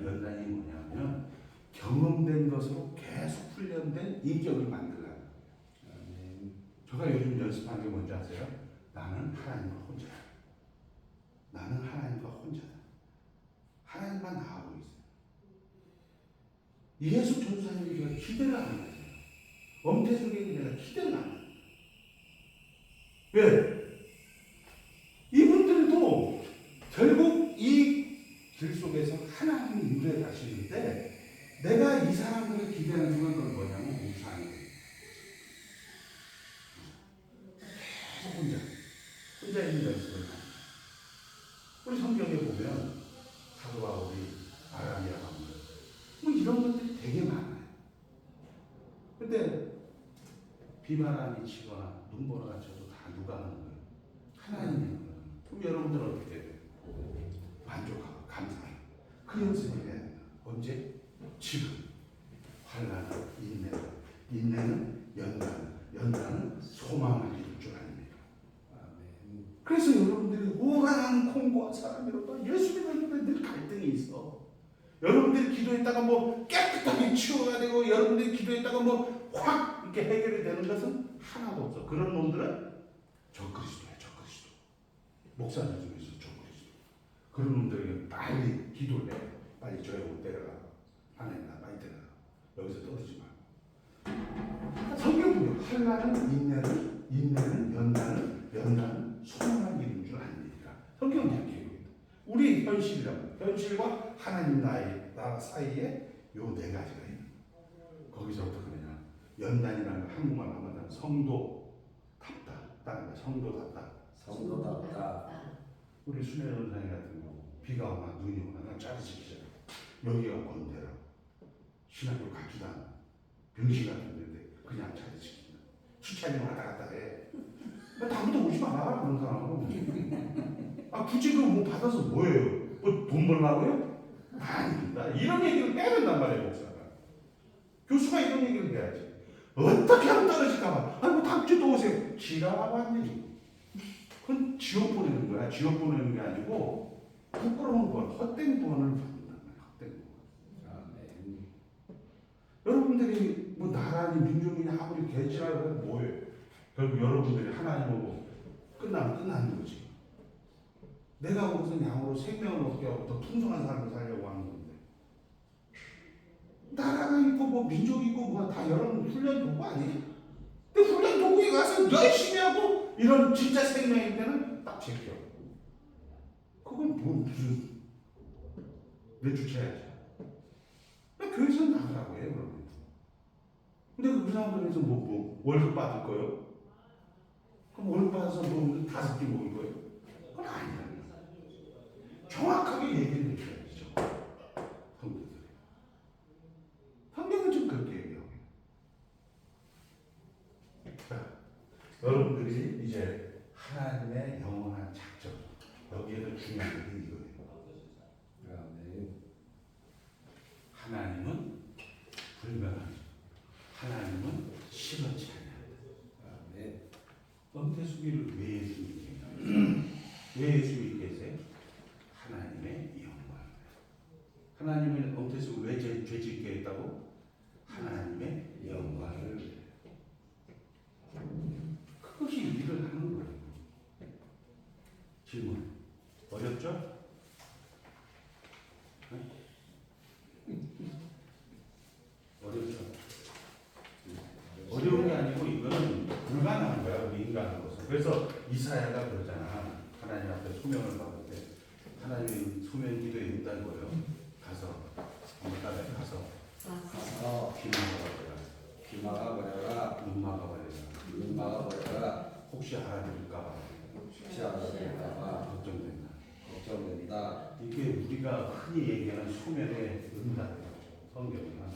연단이 뭐냐면 경험된 것으로 계속 훈련된 인격을 만들라. 제가 요즘 연습하는 게 뭔지 아세요? 나는 하나님과 혼자야. 나는 하나님과 혼자다. 하나님만 나하고 있어요. 예수 전사님이 제가 기대를 안 하잖아요. 엄태숙에게 내가 기대를 안 하잖아요. 왜? 이분들도 결국 이 길 속에서 하나님이 인도해 가시는데 내가 이 사람들을 기대하는 건 뭐냐면 우상이에요. 계속 혼자 있는 연습을 하는. 우리 성경에 보면 사도 바울이 아라비아 가면 뭐 이런 것들이 되게 많아요. 근데 비바람이 치거나 눈보라가 쳐도 다 누가 하는 거예요? 하나님이 하는 거예요. 그럼 여러분들은 어떻게 돼요? 만족하고 감사해요. 그 연습을 해야 돼요. 언제? 지금. 환난은 인내는 연단은 소망을 이룰 줄 아닙니다. 아멘. 그래서 여러분들이 오가는 공고한 사람이로도 예수 믿는 늘 갈등이 있어. 여러분들이 기도했다가 뭐 깨끗하게 치워야 되고, 여러분들이 기도했다가 뭐 확 이렇게 해결이 되는 것은 하나도 없어. 그런 놈들은 적그리스도야, 적그리스도. 목사님 중에서 적그리스도. 그런 놈들에게 빨리 기도를 해. 빨리 저 형을 데려가. 하나님 나 빨리 데려가. 여기서 떨어지지 마. 성경은요, 환난은 인내는 연단은 소망을 이루는 줄 아닙니까? 성경은 이렇게 얘기합니다. 우리 현실과 하나님 나 사이에 요 네 가지가 있는 거예요. 거기서 어떻게 하느냐? 연단이라는 걸 한국말로 하면 성도답다. 성도답다. 우리 수면 원장님 같은 경우 비가 오나 눈이 오나 난 잘 지키잖아. 여기가 건대라. 신학교 같지도 않아. 병신 같은 데인데 그냥 잘 지킨다. 주차장 왔다 갔다 해. 다음부터 오지 마라 그런 사람은. 굳이 그거 뭐 받아서 뭐예요? 뭐 돈 벌라고요? 아닙니다. 이런 얘기를 해야 된단 말이에요, 목사가. 교수가 이런 얘기를 해야지. 어떻게 하면 떨어질까봐. 뭐 다음 주도 오세요. 지랄하고 왔니? 그건 지옥 보내는 거야. 지옥 보내는 게 아니고 부끄러운 건 헛된 구원을 받는단 말이야. 헛된 구원. 아멘. 여러분들이 뭐 나라니 민족이니 아무리 개지랄을 해도 뭐예요? 결국 여러분들이 하나님하고 끝나면 끝나는 거지. 내가 무슨 양으로 생명을 얻게 하고 더 풍성한 삶을 살려고 하는 건데. 나라가 있고 뭐 민족이 있고 뭐 다 여러분 훈련 도구 아니에요? 근데 훈련 도구에 가서 열심히 하고 이런 진짜 생명일 때는 딱 제껴. 그건 뭐 무슨 내쫓아야지. 교회에서는 나가라고 해요, 그러면. 근데 그 사람들에서 뭐 월급 받을 거예요? 그럼 월급 받아서 뭐 5끼 먹을 거예요? 그건 아니야. 정확하게 얘기를 해줘야죠. 성도들이. 성경은 좀 그렇게 얘기하고. 자, 여러분들이 이제 하나님의 영원한 작전, 여기에도 중요한 게 이거예요. 아멘. 하나님은 불변하죠. 하나님은 시원치 않아요. 아멘. 은퇴수기를 왜 예수님이 계세요? 왜 예수님이 계세요? 하나님의 영광. 하나님은 은퇴수기를 왜 죄짓게 했다고? 하나님의 영광을. 그것이 일을 하는 거예요. 질문. 어렵죠? 어렵죠? 어려운 게 아니고 이거는 불가능한 거야, 우리 인간으로서. 그래서 이사야가 그러잖아. 하나님 앞에 소명을 받을 때 하나님 소명 기도에 응답 거예요. 가서 한번 따라해. 가서 가서 귀 막아버려라. 귀 막아버려라. 눈 막아버려라. 눈 막아버려라. 혹시 알아들을까봐 혹시 알아들을까봐 걱정된다. 걱정된다. 이게 우리가 흔히 얘기하는 소명의 응답이에요. 성경이 하는 거예요.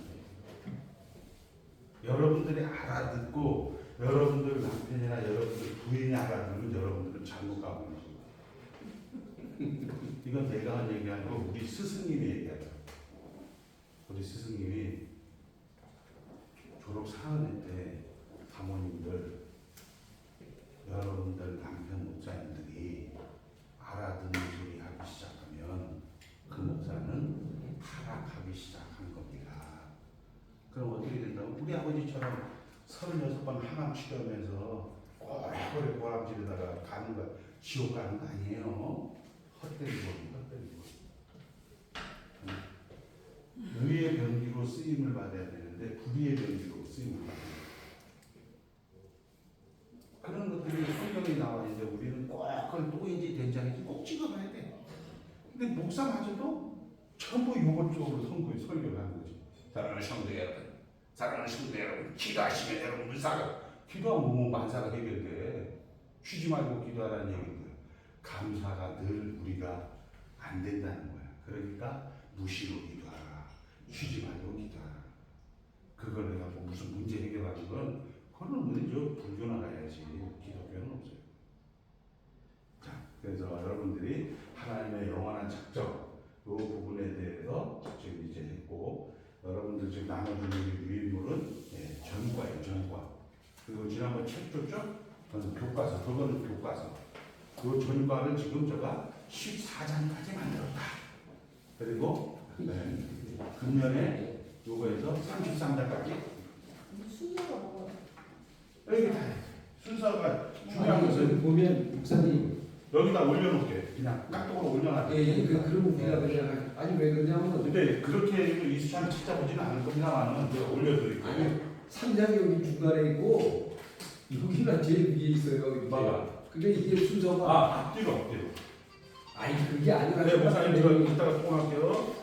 여러분들이 알아듣고 여러분들 남편이나 여러분들 부인이 알아들으면 여러분들은 잘못 가고 있는 거예요. 이건 내가 한 얘기 아니고 우리 스승님이 얘기하죠. 우리 스승님이 졸업 사은회 때 사모님들, 여러분들 남편 목사님들이 알아듣는 소리 하기 시작하면 그 목사는 타락하기 시작하는 겁니다. 그럼 어떻게 된다고? 우리 아버지처럼 36번 항암 치료하면서 꼬리꼬리 고함지르다가 가는 거, 지옥 가는 거 아니에요. 헛된 겁니다. 헛된 거. 의의 병기로 쓰임을 받아야 되는데 불의의 병기로 쓰임을 받아야 돼요. 그런 것들이 성경에 나와 있는데 우리는 꼭 그걸 또인지 된장인지 꼭 찍어봐야 돼. 근데 목사마저도 전부 요것쪽으로 설교를 하는 거지. 사랑하는 성도 여러분, 사랑하는 성도 여러분, 기도하시면 여러분 물사가 기도하면 뭐 만사가 해결돼. 쉬지 말고 기도하라는 얘기인데 감사가 늘 우리가 안 된다는 거야. 그러니까 무시로 기도하라. 쉬지 말고 기도하라. 그걸 내가 뭐 무슨 문제 해결하는 건 그거는 우리 불교 나가야지. 기독교는 없어요. 자, 그래서 여러분들이 하나님의 영원한 작정 이 부분에 대해서 지금 이제 했고, 여러분들 지금 나눠주는 유인물은 전과예요, 전과. 그리고 지난번 책 줬죠? 그건 교과서, 그거는 교과서. 그 전과를 지금 제가 14장까지 만들었다. 그리고 금년에 요거에서 33장까지 순서가 뭐가? 여기 다 순서가 중요한 것은 보면 목사님 여기다 올려놓게. 그냥 깍두기로 올려놔게. 그럼 우리가 그냥 아니 왜 그러냐면 근데 그렇게 이수찬을 찾아보지는 않을 겁니다만은 제가 올려드릴게요. 아니 3장이 여기 중간에 있고 여기가 제일 위에 있어요. 이렇게. 봐봐. 근데 이게 순서가 앞뒤로. 아니 그게 아니라 네, 목사님 저 이따가 통화할게요.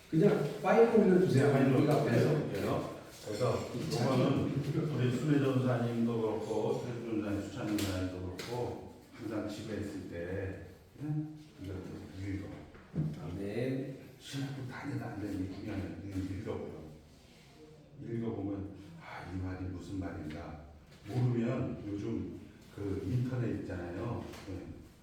그냥 파일 올려주세요. 파일로 여기 앞에서. 해볼게요. 그래서 이거는 우리 순회 전사님도 그렇고 최수 전사님, 수찬 전사님도 그렇고 항상 집에 있을 때 이거 읽어. 네. 신학교 다니다 안 되니 그냥 읽어보요. 읽어보면 이 말이 무슨 말인가. 모르면 요즘 그 인터넷 있잖아요.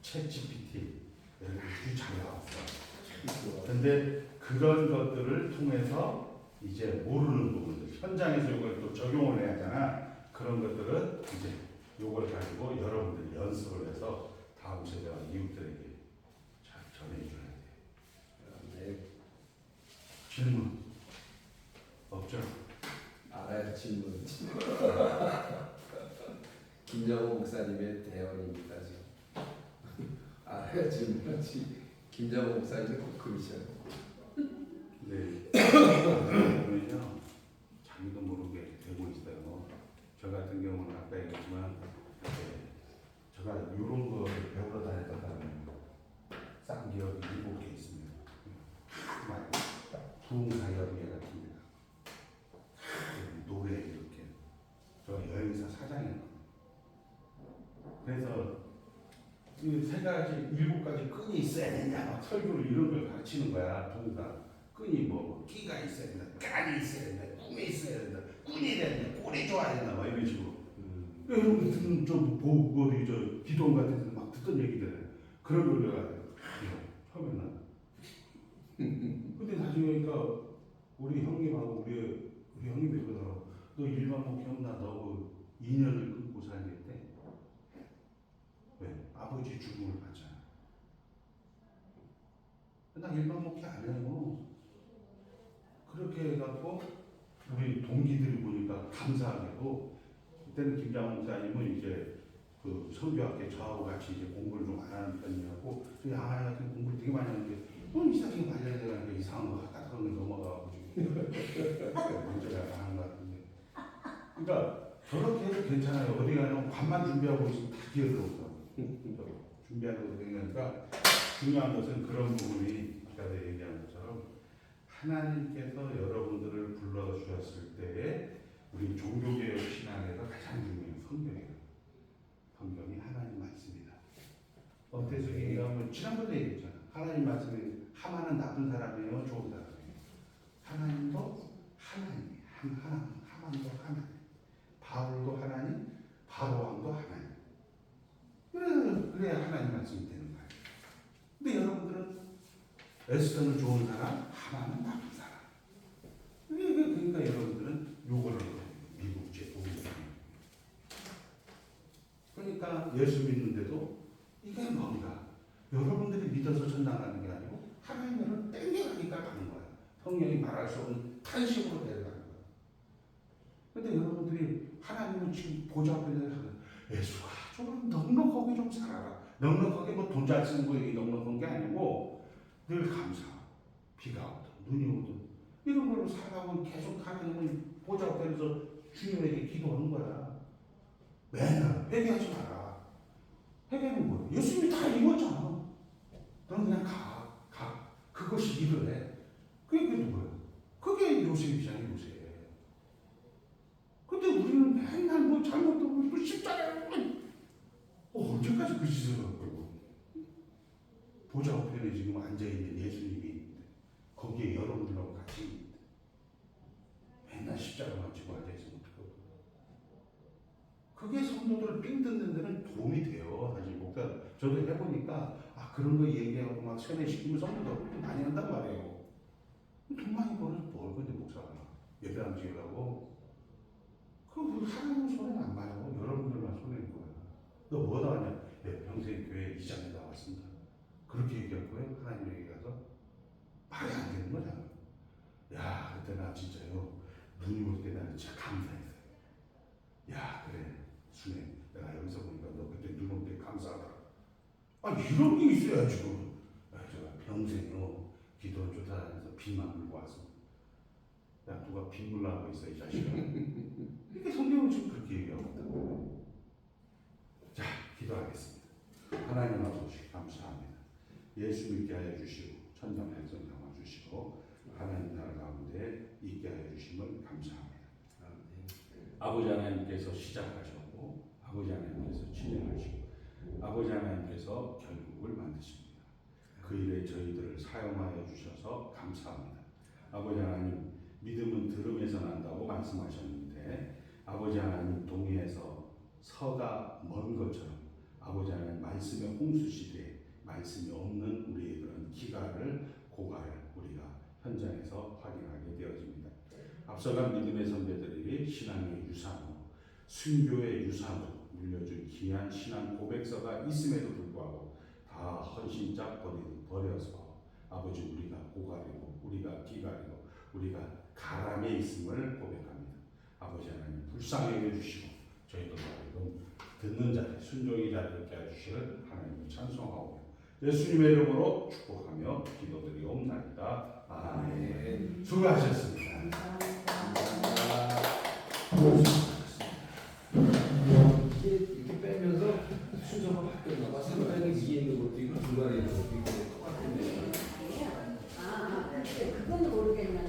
챗 GPT 아주 잘 나왔어. 근데 그런 것들을 통해서 이제 모르는 부분들, 현장에서 이걸 또 적용을 해야 하잖아. 그런 것들은 이제 요걸 가지고 여러분들이 연습을 해서 다음 세대와 이웃들에게 잘 전해줘야 돼. 네. 질문 없죠? 알아요 질문. 김정호 목사님의 대언입니다. 알아요 질문. 김정호 목사님 꼭 그러셔요. 네. 보면요, 자기도 모르게 되고 있어요. 저 같은 경우는 아까 얘기했지만, 제가 이런 거를 배우러 다녔던 사람은 쌍기업이 7개 있습니다. 정말 부흥사역회 같은 데가 노래 이렇게. 저 여행사 사장이에요. 그래서 이 3가지, 7가지 끈이 있어야 되냐, 막 설교를 이런 걸 가르치는 거야, 부흥사. 끈이 뭐 끼가 있어야 된다, 깐이 있어야 된다, 꿈이 있어야 된다, 꾼이 돼야 된다, 꼴이 좋아야 된다, 막 이런 식으로. 여러분 듣는 저 비동 같은 데서 막 듣던 얘기들 그런 걸 내가 처음에는. 근데 나중에 그러니까 우리 형님하고 우리 형님이 그러더라고. 너 일반 목회하면 너하고 인연을 끊고 살겠대. 왜? 아버지 죽음을 봤잖아. 나 일반 목회 안 해요. 그렇게 해갖고 우리 동기들이 보니까 감사하게도 그때는 김장훈 목사님은 이제 그 성교학회 저하고 같이 이제 공부를 좀 안 하는 편이었고 저희 아야 같은 공부를 되게 많이 하는데 이상하게 말려야 되는 게 이상한 거 갖다 그런 거 넘어가고 지금 문제가 많은 것 같은데. 그러니까 저렇게 해도 괜찮아요. 어디 가면 관만 준비하고 있으면 다 기어들어오더라고요. 준비하는 거 되니까 중요한 것은 그런 부분이 아까 얘기한 것처럼 하나님께서 여러분들을 불러주셨을 때에 우리 종교개혁 신앙에서 가장 중요한 성경이에요. 성경이 하나님 말씀이다. 엄태수 얘기하면 지난번에 얘기했잖아. 하나님 말씀이 하만은 나쁜 사람이에요, 좋은 사람이에요. 하나님도 하나님, 하만도 하나님, 바울도 하나님, 바로왕도 하나님. 그래야 하나님 말씀이 되는 거예요. 근데 여러분들은 에스더는 좋은 사람, 하만은 나쁜 사람. 그러니까 여러분들은 요거를 미국제 오리지널. 그러니까 예수 믿는데도 이게 뭔가 여러분들이 믿어서 전당 가는 게 아니고 하나님을 땡겨가니까 가는 거야. 성령이 말할 수 없는 탄식으로 데려가는 거야. 근데 여러분들이 하나님은 지금 보좌 앞에 하는 예수가 좀 넉넉하게 좀 살아라. 넉넉하게 뭐 돈 잘 쓰는 거 넉넉한 게 아니고 늘 감사. 비가 오든 눈이 오든 이런 걸로 살아가면 계속 하나님은 보좌 앞에서 주님에게 기도하는 거야. 맨날 회개하지 마라. 회개는 뭐야? 예수님이 다 이뤘잖아. 넌 그냥 가. 그것이 일을 해. 그게 뭐야? 그게 요셉이잖아, 요셉. 근데 우리는 맨날 뭐 잘못도 뭐 십자가에 언제까지 그 짓을 하고 보좌 우편에 지금 앉아있는 예수님이 있는데 거기에 여러분들하고 같이 있는데 맨날 십자가만 지고 앉아있으면 어떡하고. 성도들을 삥 뜯는 데는 도움이 돼요. 사실 목사 저도 해보니까 아 그런 거 얘기하고 막 세뇌시키면 성도들 많이 한단 말이에요. 돈 많이 벌어서 뭘 건데 목사가 예배당 지으라고 그 하나님 손해는 안 봐요. 여러분들만 손해인 거예요. 너 뭐다 하냐? 네, 평생 교회 이장에 나왔습니다. 그렇게 얘기할 거예요? 하나님에게 가서 말이 안 되는 거잖아. 야 그때 나 진짜요 눈이 올 때 나는 진짜 감사했어요. 야 그래 순애 내가 여기서 보니까 너 그때 눈 올 때 감사하더라. 아 이런 게 있어야지. 제가 평생요 기도 좋다 해서 빚만 물고 왔어. 야 누가 빚 물라고 있어 이 자식아. 이게 성경은 지금 그렇게 얘기하거든. 자 기도하겠습니다. 하나님 아버지 감사합니다. 예수 믿게 하여 주시고 천당 백성 담아 주시고 하나님 나라 가운데 있게 하여 주심을 감사합니다. 아버지 하나님께서 시작하셨고 아버지 하나님께서 진행하시고 아버지 하나님께서 결국을 만드십니다. 그 일에 저희들을 사용하여 주셔서 감사합니다. 아버지 하나님 믿음은 들음에서 난다고 말씀하셨는데 아버지 하나님 동해에서 서가 먼 것처럼 아버지 하나님 말씀의 홍수 시대에 말씀이 없는 우리의 그런 기가를 고가를 우리가 현장에서 확인하게 되어집니다. 앞서간 믿음의 선배들이 신앙의 유산으로 순교의 유산으로 물려준 귀한 신앙 고백서가 있음에도 불구하고 다 헌신짝 버려서 아버지 우리가 고가리고 우리가 기가리고 우리가 가람에 있음을 고백합니다. 아버지 하나님 불쌍히 여겨주시고 저희도 듣는 자리 순종의 자리 있게 해주시를 하나님을 찬송하오며 예수님의 이름으로 축복하며 기도드리옵나이다. 아멘. 수고하셨습니다. 이렇게 빼면서 순서가 바뀌었나 봐. 3장이 위에 있는 것도 있고 중간에 있는 것도 있고 똑같은데. 그건 모르겠는데